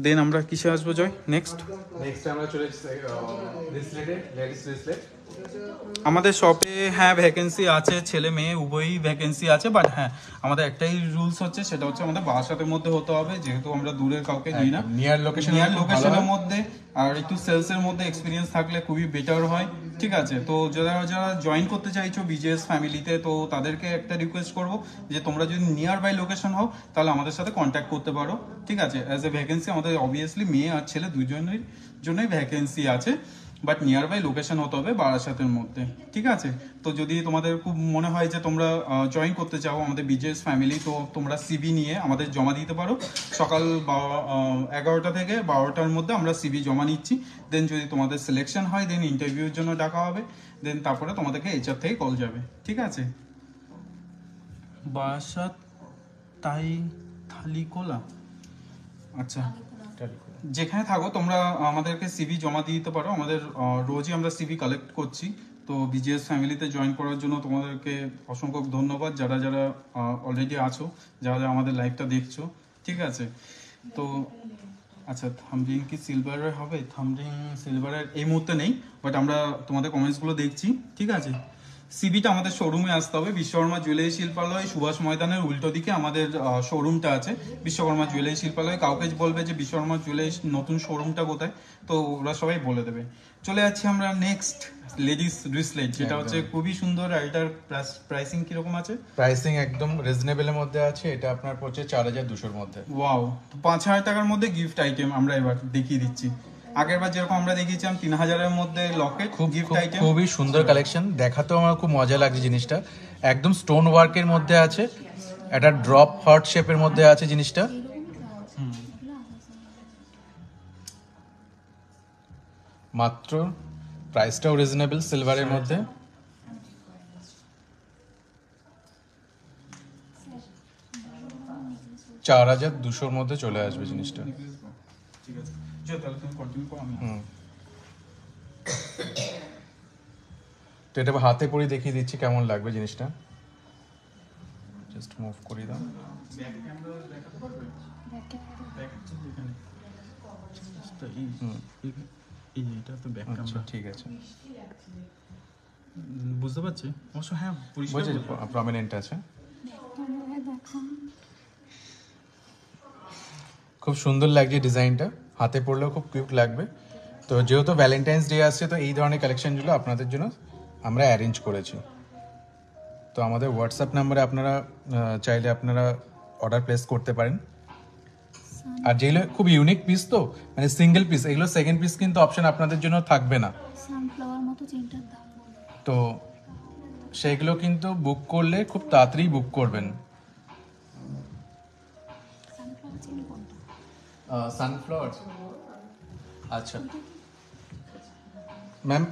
[SPEAKER 1] দেন আমরা কিসে আসবো জয় নেক্সট?
[SPEAKER 2] নেক্সট আমরা চলে এসেছি ব্রেসলেটে, লেডিস ব্রেসলেট।
[SPEAKER 1] আমাদের শপে হ্যাঁ ভ্যাকেন্সি আছে, ছেলে মেয়ে উভয়ই ভ্যাকেন্সি আছে, বাট হ্যাঁ আমাদের একটাই রুলস হচ্ছে, সেটা হচ্ছে আমাদের বারাসাতের মধ্যে হতে হবে, যেহেতু আমরা দূরের কাউকে নিই না।
[SPEAKER 2] নিয়ার লোকেশন,
[SPEAKER 1] নিয়ার লোকেশনের মধ্যে আর একটু সেলসের মধ্যে এক্সপিরিয়েন্স থাকলে খুবই বেটার হয়, ঠিক আছে? তো যারা যারা জয়েন করতে চাইছো বিজেএস ফ্যামিলিতে, তো তাদেরকে একটা রিকোয়েস্ট করবো যে তোমরা যদি নিয়ার বাই লোকেশন হও তাহলে আমাদের সাথে কন্ট্যাক্ট করতে পারো, ঠিক আছে? অ্যাজ এ ভ্যাকেন্সি আমাদের অবভিয়াসলি মেয়ে আর ছেলে দুজনের জন্যই ভ্যাকেন্সি আছে, বাট নিয়ার বাই লোকেশন হতে হবে বারাসাতের মধ্যে, ঠিক আছে? তো যদি তোমাদের খুব মনে হয় যে তোমরা জয়েন করতে চাও আমাদের বিজেএস ফ্যামিলি, তো তোমরা সিভি নিয়ে আমাদের জমা দিতে পারো। সকাল 11টা থেকে 12টার মধ্যে আমরা সিভি জমা নিচ্ছি। দেন যদি তোমাদের সিলেকশন হয় দেন ইন্টারভিউর জন্য ডাকা হবে, দেন তারপরে তোমাদেরকে এইচআর থেকে কল যাবে, ঠিক আছে? বারাসাত তাই থালিকোলা, আচ্ছা। যেখানে থাকো তোমরা আমাদেরকে সিভি জমা দিয়ে দিতে পারো। আমাদের রোজই আমরা সিভি কালেক্ট করছি। তো বিজিএস ফ্যামিলিতে জয়েন করার জন্য তোমাদেরকে অসংখ্য ধন্যবাদ, যারা যারা অলরেডি আছো, যারা যারা আমাদের লাইভটা দেখছো, ঠিক আছে? তো আচ্ছা, থামরিং কি সিলভারের হবে? থামরিং সিলভারের এই মুহূর্তে নেই, বাট আমরা তোমাদের কমেন্টসগুলো দেখছি, ঠিক আছে? সিবিটা আমাদের শোরুমে আসতে হবে, বিশ্বকর্মা জুয়েলারি শিল্পালয় সুভাষ ময়দানের উল্টো দিকে আমাদের শোরুমটা আছে, বিশ্বকর্মা জুয়েলারি শিল্পালয়। কাউকে বলবে যে বিশ্বকর্মা জুয়েলারি নতুন শোরুমটা কোথায়, তো ওরা সবাই বলে দেবে। চলে যাচ্ছি আমরা নেক্সট লেডিস ব্রেসলেট, যেটা হচ্ছে খুবই সুন্দর। আর এটার প্রাইসিং কিরকম আছে?
[SPEAKER 2] প্রাইসিং একদম রিজনেবলের মধ্যে আছে। এটা আপনার পড়ছে 4200 এর মধ্যে।
[SPEAKER 1] ওয়াও, 5000 টাকার মধ্যে গিফট আইটেম আমরা এবার দেখিয়ে দিচ্ছি। আগের বার যেরকম আমরা দেখিয়েছিলাম 3000-এর মধ্যে লকেট, খুব গিফট আইটেম,
[SPEAKER 2] খুবই সুন্দর কালেকশন। দেখাতেও আমার খুব মজা লাগছে জিনিসটা। একদম স্টোন ওয়ার্কের মধ্যে আছে, একটা ড্রপ হার্ট শেপের মধ্যে আছে জিনিসটা। মাত্র প্রাইসটাও রিজনেবল, সিলভারের মধ্যে। $4200 মধ্যে চলে আসবে জিনিসটা।
[SPEAKER 1] ঠিক আছে, তাহলে তুমি কন্টিনিউ করো, আমি
[SPEAKER 2] তো এটা হাতে পরে দেখিয়ে দিচ্ছি কেমন লাগবে জিনিসটা। জাস্ট মুভ করি দাও।
[SPEAKER 1] ব্যাক ক্যামেরা দেখাতে পারবে? ব্যাক এখানে এই এটা তো ব্যাক
[SPEAKER 2] আচ্ছা
[SPEAKER 1] ক্যামেরা,
[SPEAKER 2] ঠিক আছে,
[SPEAKER 1] বুঝতে পারছি অবশ্য। হ্যাঁ
[SPEAKER 2] বুঝেছি, প্রমিনেন্ট আছে। খুব সুন্দর লাগছে ডিজাইনটা, হাতে পরলেও খুব কিউট লাগবে। তো যেহেতু ভ্যালেন্টাইন্স ডে আসছে, তো এই ধরনের কালেকশনগুলো আপনাদের জন্য আমরা অ্যারেঞ্জ করেছি। তো আমাদের হোয়াটসঅ্যাপ নাম্বারে আপনারা চাইলে আপনারা অর্ডার প্লেস করতে পারেন। আর যেগুলো খুব ইউনিক পিস, তো মানে সিঙ্গেল পিস, এগুলো সেকেন্ড পিস কিন্তু অপশন আপনাদের জন্য থাকবে না।
[SPEAKER 3] সানফ্লাওয়ার মতো চেনটার দাম
[SPEAKER 2] তো সেগুলো কিন্তু বুক করলে খুব তাড়াতাড়ি বুক করবেন।
[SPEAKER 3] সানফ্লাওয়ার চেন কোনটা?
[SPEAKER 2] সানফ্লাওয়ার, আচ্ছা ম্যাম,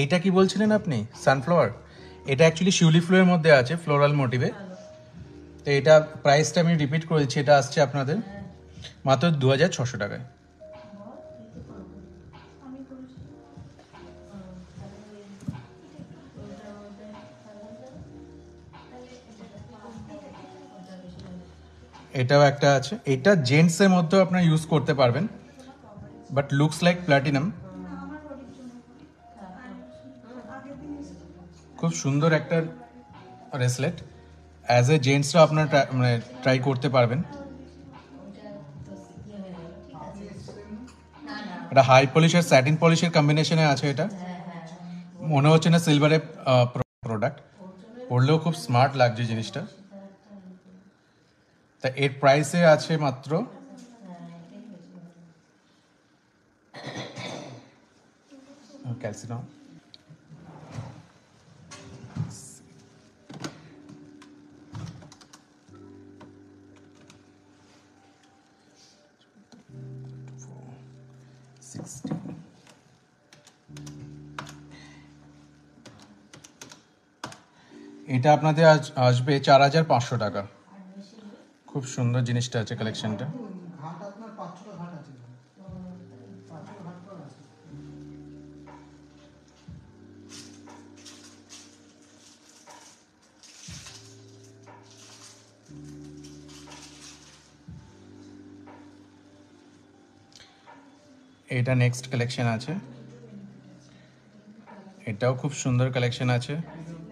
[SPEAKER 2] এইটা কি বলছিলেন আপনি? সানফ্লাওয়ার, এটা অ্যাকচুয়ালি শিউলি ফ্লোয়ের মধ্যে আছে, ফ্লোরাল মোটিভে। তো এটা প্রাইসটা আমি রিপিট করে দিচ্ছি, এটা আসছে আপনাদের মাত্র 2600 টাকায়। এটাও একটা আছে, এটা জেন্টসের মধ্যেও আপনারা ইউজ করতে পারবেন, বাট লুকস লাইক প্ল্যাটিনাম। খুব সুন্দর একটা ব্রেসলেট, অ্যাজ এ জেন্টসরা আপনারা মানে ট্রাই করতে পারবেন। এটা হাই পলিশ আর স্যাটিন পলিশের কম্বিনেশনে আছে। এটা মনে হচ্ছে না সিলভারের প্রোডাক্ট, পরলেও খুব স্মার্ট লাগছে জিনিসটা। তা এর প্রাইসে আছে মাত্র ক্যালসিনাম, এটা আপনাদের আসবে 4500 টাকা। খুব সুন্দর জিনিসটা আছে, কালেকশনটা। এটা নেক্সট কালেকশন আছে, এটাও খুব সুন্দর কালেকশন আছে।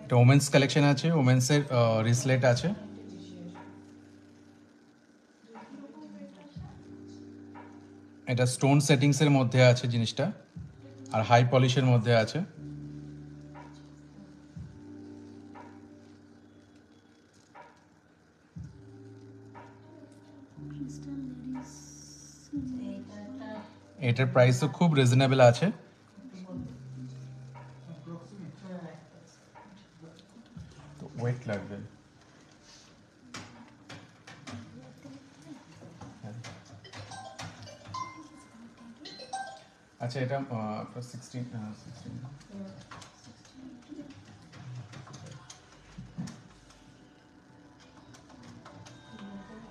[SPEAKER 2] এটা ওমেন্স কালেকশন আছে, ওমেন্সের রিসলেট আছে। এটা স্টোন সেটিংসের মধ্যে আছে জিনিসটা, আর হাই পলিশের মধ্যে আছে।
[SPEAKER 3] ক্রিস্টাল লেডিস
[SPEAKER 2] এটার প্রাইসও খুব রিজনেবল আছে। তো ওয়েট লাগবে। আচ্ছা, এটা 16।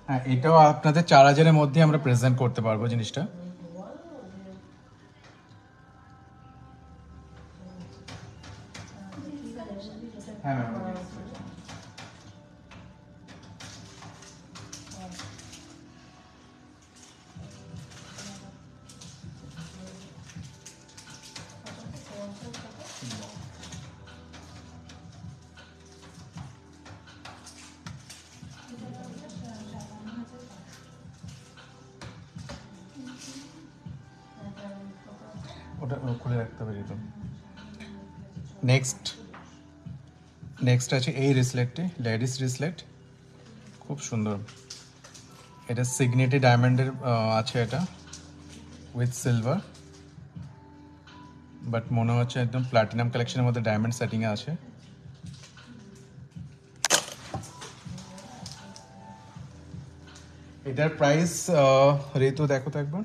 [SPEAKER 2] হ্যাঁ, এটাও আপনাদের 4000-এর মধ্যে আমরা প্রেজেন্ট করতে পারবো জিনিসটা। হ্যাঁ ম্যাম, ওটা খুলে রাখতে হবে যেহেতু। নেক্সট আছে এই রিসলেটটি, লেডিস রিসলেট, খুব সুন্দর। এটা সিগনেটি ডায়মন্ডের আছে, এটা উইথ সিলভার, বাট মনে হচ্ছে একদম প্লাটিনাম কালেকশনের মধ্যে ডায়মন্ড সেটিংয়ে আছে। এটার প্রাইস ঋতু দেখো তো একবার।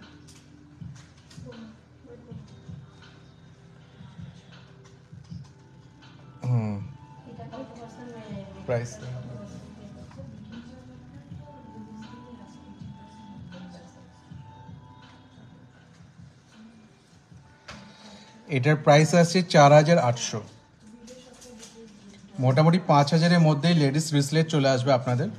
[SPEAKER 2] প্রাইস এটার প্রাইস আছে 4800। মোটামুটি 5000-এর মধ্যেই লেডিস রিসলেট চলে আসবে আপনাদের।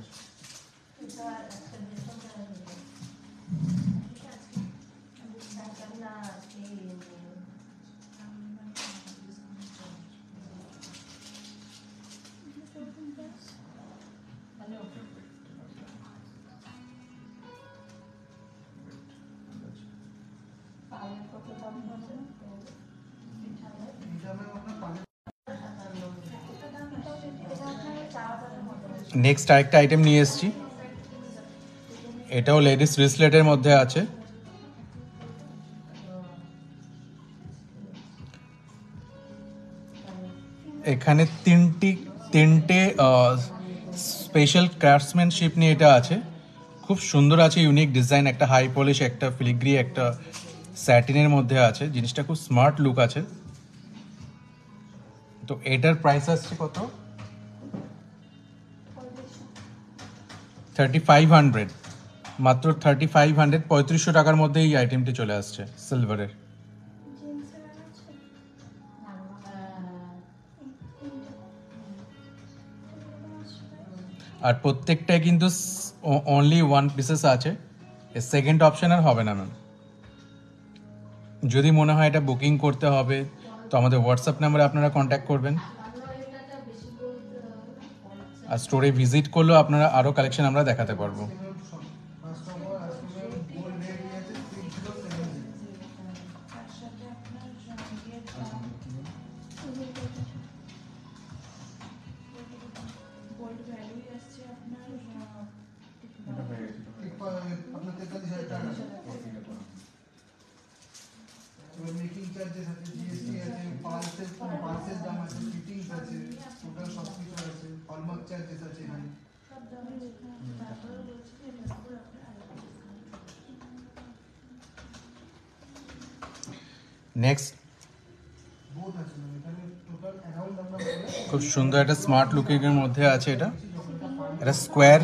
[SPEAKER 2] নেক্সট আরেকটা আইটেম নিয়ে এসেছি, এটাও লেডিস রিসলেটের মধ্যে আছে। এখানে তিনটে স্পেশাল ক্রাফটসম্যানশিপ নিয়ে এটা আছে, খুব সুন্দর আছে, ইউনিক ডিজাইন, একটা হাই পলিশ, একটা ফিলিগ্রি, একটা স্যাটিনের মধ্যে আছে। জিনিসটা খুব স্মার্ট লুক আছে। তো এটার প্রাইস আসছে কত? 3500, মাত্র 3500, 3500 টাকার মধ্যে এই আইটেমটি চলে আসছে সিলভারের। আর প্রত্যেকটাই কিন্তু অনলি ওয়ান পিসেস আছে, সেকেন্ড অপশন আর হবে না ম্যাম। যদি মনে হয় এটা বুকিং করতে হবে তো আমাদের হোয়াটসঅ্যাপ নাম্বারে আপনারা কন্ট্যাক্ট করবেন, আর স্টোরে ভিজিট করলেও আপনারা আরও কালেকশন আমরা দেখাতে পারবো।
[SPEAKER 4] মেকিং চার্জেস আছে, জিএসটি আছে, পার্সের দাম আছে, ফিটিংস আছে, টোটাল সব কিছু আছে, হলমার্ক চার্জেস আছে এখানে।
[SPEAKER 2] নেক্সট
[SPEAKER 4] বোথ আছে মানে এখানে টোটাল অ্যারাউন্ড আমরা বলে
[SPEAKER 2] খুব সুন্দর একটা স্মার্ট লুকিংয়ের মধ্যে আছে। এটা স্কোয়ার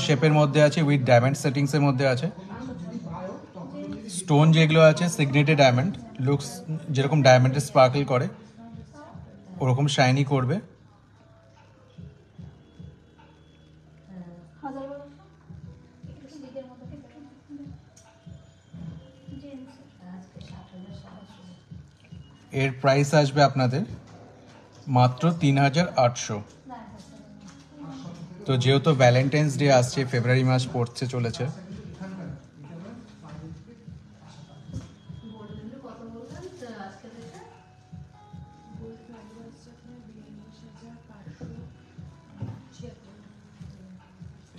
[SPEAKER 2] শেপের মধ্যে আছে, উইথ ডায়মন্ড সেটিংসের মধ্যে আছে। স্টোন যেগুলো আছে সিগনেটেড ডায়মন্ড, লুকস যেরকম ডায়মন্ডের স্পার্কল করে ওরকম শাইনি করবে।
[SPEAKER 3] হাজার বারোশো স্লিপের মতো জেন্টস
[SPEAKER 2] এর প্রাইস আসবে আপনাদের মাত্র 3800। তো যেহেতু ভ্যালেন্টাইন্স ডে আসছে, ফেব্রুয়ারি মাস পড়তে চলেছে,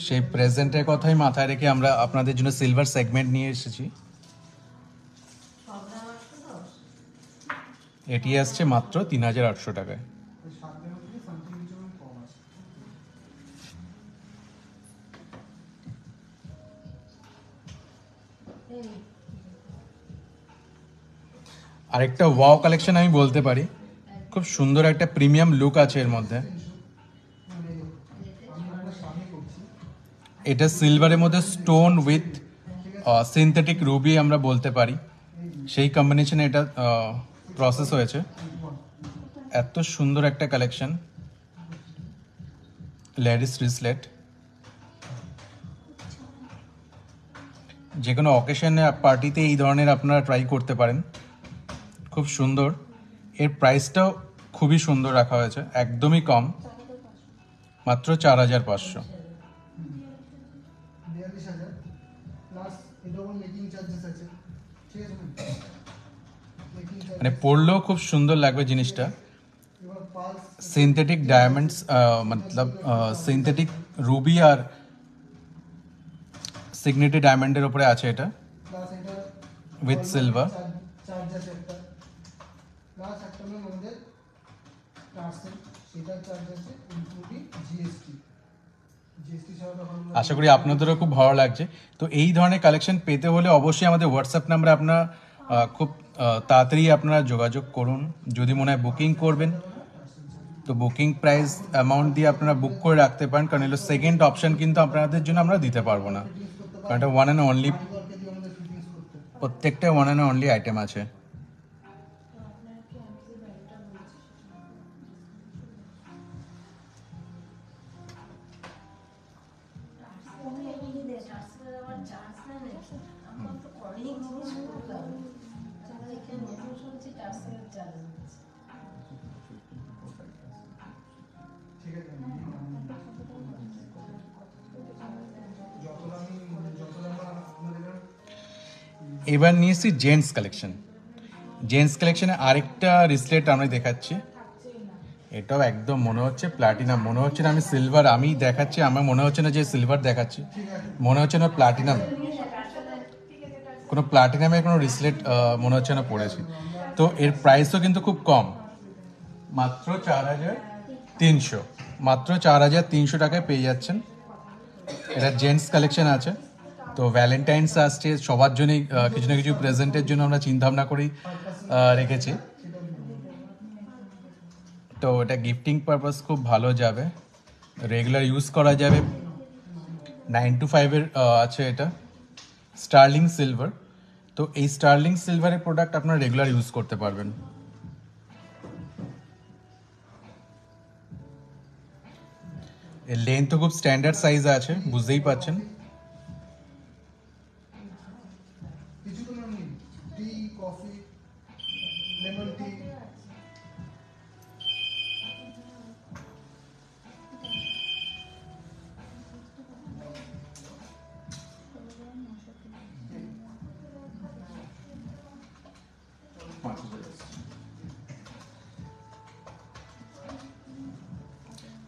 [SPEAKER 2] সেই প্রেজেন্টের কথাই মাথায় রেখে আমরা আপনাদের জন্য সিলভার সেগমেন্ট নিয়ে এসেছি। এটি আসছে মাত্র 3800 টাকায়। আরেকটা ওয়াও কালেকশন আমি বলতে পারি, খুব সুন্দর একটা প্রিমিয়াম লুক আছে এর মধ্যে। এটা সিলভারের মধ্যে স্টোন উইথ সিনথেটিক রুবি আমরা বলতে পারি, সেই কম্বিনেশনে এটা প্রসেস হয়েছে। এত সুন্দর একটা কালেকশন, লেডিস রিসলেট, যে কোনো অকেশনে পার্টিতে এই ধরনের আপনারা ট্রাই করতে পারেন, খুব সুন্দর। এর প্রাইসটাও খুবই সুন্দর রাখা হয়েছে, একদমই কম, মাত্র 4500। মানে পরলেও খুব সুন্দর লাগবে জিনিসটা। সিনথেটিক ডায়মন্ডস, মতলব সিনথেটিক রুবি আর সিগনেটি ডায়মন্ডের উপরে আছে এটা, উইথ সিলভার। আশা করি আপনাদেরও খুব ভালো লাগছে। তো এই ধরনের কালেকশন পেতে হলে অবশ্যই আমাদের হোয়াটসঅ্যাপ নাম্বারে আপনারা খুব তাড়াতাড়ি আপনারা যোগাযোগ করুন। যদি মনে হয় বুকিং করবেন, তো বুকিং প্রাইস অ্যামাউন্ট দিয়ে আপনারা বুক করে রাখতে পারেন, কারণ এগুলো সেকেন্ড অপশন কিন্তু আপনাদের জন্য আমরা দিতে পারবো না, কারণ এটা ওয়ান অ্যান্ড অনলি, প্রত্যেকটা ওয়ান অ্যান্ড অনলি আইটেম আছে। এবার নিয়েছি জেন্টস কালেকশন। জেন্টস কালেকশনে আরেকটা রিসলেট আমরা দেখাচ্ছি, এটাও একদম মনে হচ্ছে প্লাটিনাম, মনে হচ্ছে না আমি সিলভার আমি দেখাচ্ছি, আমার মনে হচ্ছে না যে সিলভার দেখাচ্ছি, মনে হচ্ছে না প্লাটিনাম, কোনো প্লাটিনামের কোনো রিসলেট মনে হচ্ছে না পড়েছি। তো এর প্রাইসও কিন্তু খুব কম, মাত্র 4300, মাত্র 4300 টাকায় পেয়ে যাচ্ছেন। এটা জেন্টস কালেকশন আছে। তো ভ্যালেন্টাইন্স আসছে, সবার জন্যই কিছু না কিছু প্রেজেন্টের জন্য আমরা চিন্তা ভাবনা করেই রেখেছি। তো এটা গিফটিং পারপাস খুব ভালো যাবে, রেগুলার ইউজ করা যাবে। 9 to 5 এর আছে এটা, স্টার্লিং সিলভার। তো এই স্টার্লিং সিলভারের প্রোডাক্ট আপনারা রেগুলার ইউজ করতে পারবেন। এর লেন্থও খুব স্ট্যান্ডার্ড সাইজ আছে, বুঝতেই পাচ্ছেন।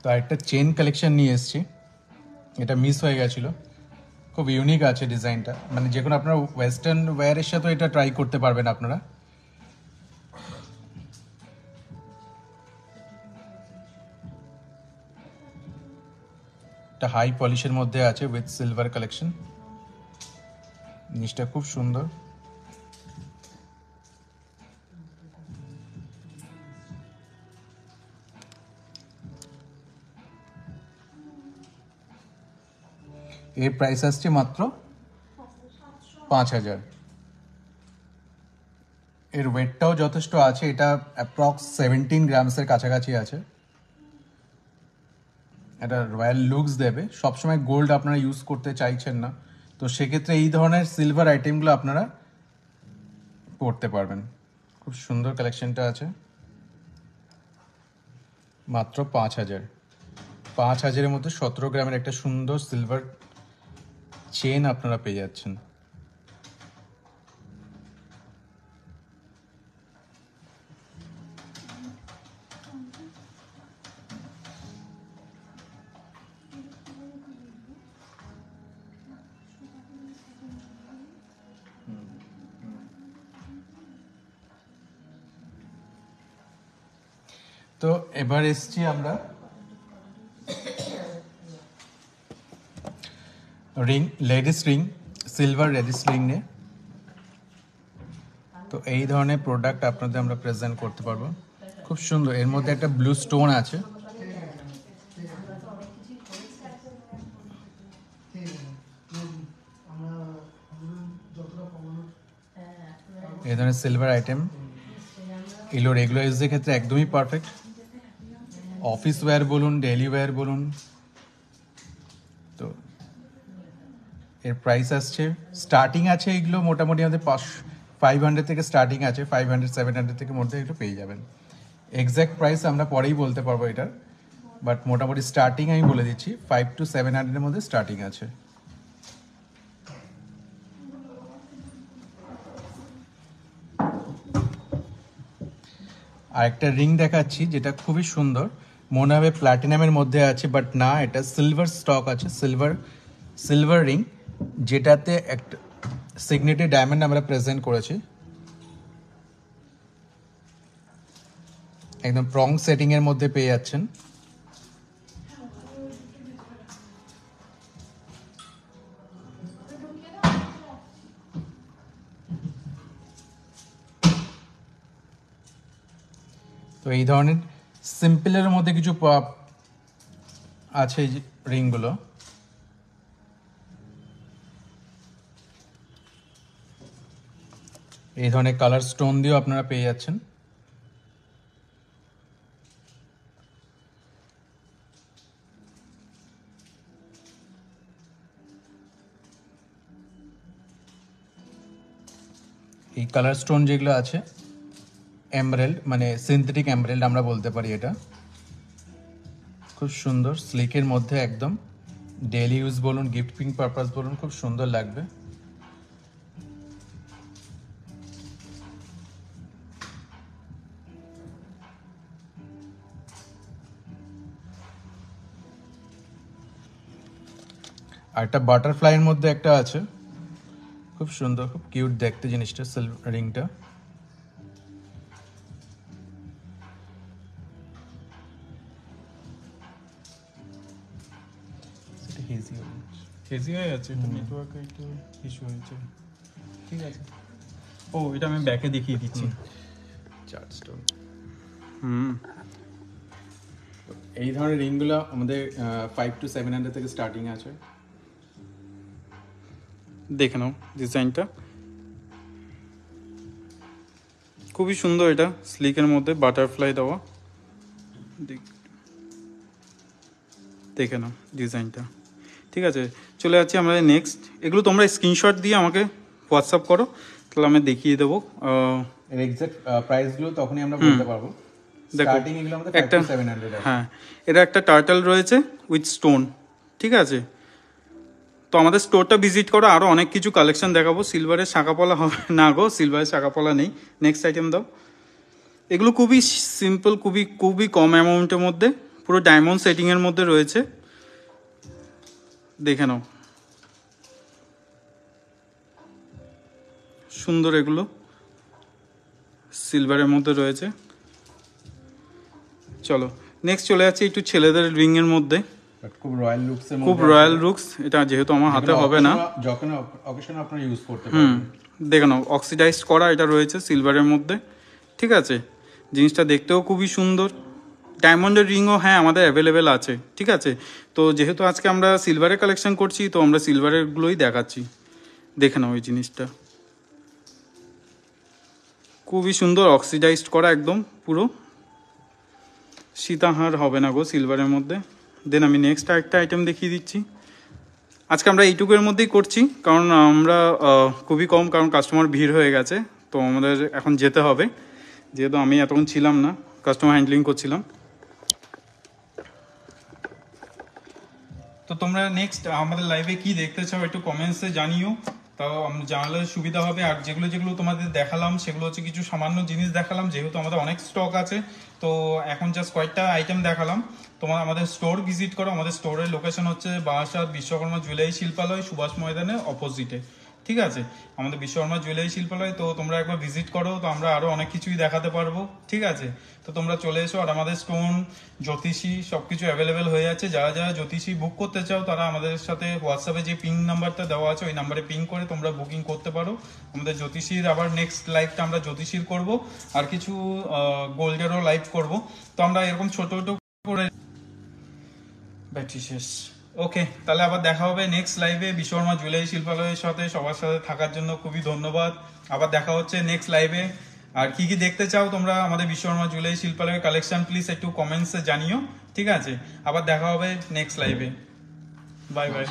[SPEAKER 2] তো একটা চেন কালেকশন নিয়ে এসেছি, এটা মিস হয়ে গেছিলো, খুব ইউনিক আছে ডিজাইনটা, মানে যে কোনো আপনারা ওয়েস্টার্ন ওয়্যারের সাথে এটা ট্রাই করতে পারবেন আপনারা। এটা হাই পলিশের মধ্যে আছে উইথ সিলভার কালেকশন, জিনিসটা খুব সুন্দর। এর প্রাইস আসছে মাত্র 5000। এর ওয়েটটাও যথেষ্ট আছে, এটা অ্যাপ্রক্স 17 গ্রামসের কাছাকাছি আছে। এটা রয়্যাল লুকস দেবে। সবসময় গোল্ড আপনারা ইউজ করতে চাইছেন না, তো সেক্ষেত্রে এই ধরনের সিলভার আইটেমগুলো আপনারা পরতে পারবেন। খুব সুন্দর কালেকশনটা আছে, মাত্র 5,000 মধ্যে 17 গ্রামের একটা সুন্দর সিলভার চেন আপনারা পেয়ে যাচ্ছেন। তো এবার এসছি আমরা ring, ladies ring, silver ladies ring নিয়ে। তো এই ধরনের প্রোডাক্ট আপনাদের আমরা প্রেজেন্ট করতে পারবো, খুব সুন্দর। এর মধ্যে একটা ব্লু স্টোন আছে, এই ধরনের সিলভার আইটেম এগুলোর রেগুলার ইউজের ক্ষেত্রে একদমই পারফেক্ট। অফিস ওয়্যার বলুন, ডেইলি ওয়্যার বলুন। তো এর প্রাইস আসছে, স্টার্টিং আছে এগুলো মোটামুটি আমাদের 500 থেকে স্টার্টিং আছে, 500-700 থেকে মধ্যে এগুলো পেয়ে যাবেন। এক্স্যাক্ট প্রাইস আমরা পরেই বলতে পারবো এটার, বাট মোটামুটি স্টার্টিং আমি বলে দিচ্ছি 5 to 700 মধ্যে স্টার্টিং আছে। আর একটা রিং দেখাচ্ছি যেটা খুবই সুন্দর, মনে হবে প্ল্যাটিনামের মধ্যে আছে, বাট না, এটা সিলভার স্টক আছে, সিলভার রিং, যেটাতে একটা সিগনেটেড ডায়মন্ড আমরা প্রেজেন্ট করেছি। একদম প্রং সেটিং এর মধ্যে পেয়ে যাচ্ছেন। তো এই ধরনের সিম্পলের মধ্যে কিছু আছে রিংগুলো। এই ধরনের কালার স্টোন দিয়েও আপনারা পেয়ে যাচ্ছেন। এই কালার স্টোন যেগুলো আছে এমরাল্ড, মানে সিনথেটিক এমরাল্ড আমরা বলতে পারি, এটা খুব সুন্দর স্লিকের মধ্যে, একদম ডেইলি ইউজ বলুন, গিফটিং পারপাস বলুন, খুব সুন্দর লাগবে। আর একটা বাটারফ্লাইয়ের মধ্যে একটা আছে, খুব সুন্দর, খুব কিউট দেখতে জিনিসটা, সিলভার রিংটা।
[SPEAKER 1] হেজি হয়ে যাচ্ছে, একটু নেটওয়ার্কে একটু ইস্যু হয়েছে। ঠিক আছে, ও এটা আমি ব্যাকে দেখিয়ে দিচ্ছি।
[SPEAKER 2] চার স্টোন। এই ধরনের রিংগুলো আমাদের 5 to 700 থেকে স্টার্টিং আছে।
[SPEAKER 1] দেখে নাও ডিজাইনটা, খুবই সুন্দর। এটা স্লিকের মধ্যে বাটারফ্লাই দেওয়া, দেখে নাও ডিজাইনটা। ঠিক আছে, চলে যাচ্ছি আমরা নেক্সট। এগুলো তোমরা স্ক্রিনশট দিয়ে আমাকে হোয়াটসঅ্যাপ করো, তাহলে আমি দেখিয়ে দেবো।
[SPEAKER 2] এর এক্সাক্ট প্রাইসগুলো তখনই আমরা বলতে পারবো। স্টার্টিং এগুলো আমাদের 5 to 700 আছে।
[SPEAKER 1] হ্যাঁ, এটা একটা টার্টল রয়েছে উইথ স্টোন। ঠিক আছে, তো আমাদের স্টোরটা ভিজিট করো, আরও অনেক কিছু কালেকশন দেখাবো। সিলভারের শাঁকাপলা হবে না গো, সিলভারের শাঁকাপলা নেই। নেক্সট আইটেম দাও। এগুলো খুবই সিম্পল, খুবই কম অ্যামাউন্টের মধ্যে, পুরো ডায়মন্ড সেটিংয়ের মধ্যে রয়েছে, দেখে নাও। সুন্দর, এগুলো সিলভারের মধ্যে রয়েছে। চলো নেক্সট চলে যাচ্ছে একটু ছেলেদের রিংয়ের মধ্যে,
[SPEAKER 2] খুব রয়্যাল লুকস এর মধ্যে,
[SPEAKER 1] খুব রয়্যাল লুকস। এটা যেহেতু আমার হাতে হবে না,
[SPEAKER 2] যখন অকেশনে আপনারা ইউজ করতে পারবেন।
[SPEAKER 1] দেখে নাও, অক্সিডাইজড করা এটা রয়েছে সিলভারের মধ্যে। ঠিক আছে, জিনিসটা দেখতেও খুবই সুন্দর। ডায়মন্ডের রিংও হ্যাঁ আমাদের অ্যাভেলেবেল আছে। ঠিক আছে, তো যেহেতু আজকে আমরা সিলভারের কালেকশন করছি, তো আমরা সিলভারেরগুলোই দেখাচ্ছি। দেখে নাও এই জিনিসটা, খুবই সুন্দর, অক্সিডাইজড করা একদম পুরো, সীতাহার হবে না গো সিলভারের মধ্যে। দেন আমি নেক্সট আরেকটা আইটেম দেখিয়ে দিচ্ছি। আজকে আমরা এইটুকুর মধ্যেই করছি, কারণ আমরা খুবই কম, কারণ কাস্টমার ভিড় হয়ে গেছে। তো তো আমাদের এখন যেতে হবে, যেহেতু আমি এতক্ষণ ছিলাম না, কাস্টমার হ্যান্ডলিং করছিলাম। তো তোমরা নেক্সট আমাদের লাইভে কি দেখতে চাও একটু কমেন্টসে জানিও, তাও জানালে সুবিধা হবে। আর যেগুলো যেগুলো তোমাদের দেখালাম সেগুলো হচ্ছে কিছু সামান্য জিনিস দেখালাম, যেহেতু আমাদের অনেক স্টক আছে তো এখন জাস্ট কয়েকটা আইটেম দেখালাম। তোমরা আমাদের স্টোর ভিজিট করো, আমাদের স্টোরের লোকেশন হচ্ছে বারাসাত বিশ্বকর্মা জুয়েলারি শিল্পালয়, সুভাষ ময়দানের অপোজিটে, ঠিক আছে, আমাদের বিশ্বকর্মা জুয়েলারি শিল্পালয়। তো তোমরা একবার ভিজিট করো, তো আমরা আরো অনেক কিছুই দেখাতে পারবো, ঠিক আছে। তো তোমরা চলে এসো। আর আমাদের স্টোন, জ্যোতিষী সবকিছু অ্যাভেলেবেল হয়ে যাচ্ছে। যারা যারা জ্যোতিষী বুক করতে চাও তারা আমাদের সাথে হোয়াটসঅ্যাপে যে পিং নাম্বারটা দেওয়া আছে ওই নাম্বারে পিং করে তোমরা বুকিং করতে পারো। আমাদের জ্যোতিষীর আবার নেক্সট লাইভটা আমরা জ্যোতিষীর করব, আর কিছু গোল্ডেরও লাইভ করব। তো আমরা এরকম ছোট ছোট করে ব্যাটারি শেষ। ওকে, তাহলে আবার দেখা হবে নেক্সট লাইভে বিশ্বকর্মা জুয়েলারি শিল্পালয়ের সাথে। সবার সাথে থাকার জন্য খুবই ধন্যবাদ। আবার দেখা হচ্ছে নেক্সট লাইভে। আর কি কি দেখতে চাও তোমরা আমাদের বিশ্বকর্মা জুয়েলারি শিল্পালয়ের কালেকশন প্লিজ একটু কমেন্টসে জানিও, ঠিক আছে। আবার দেখা হবে নেক্সট লাইভে। Bye bye.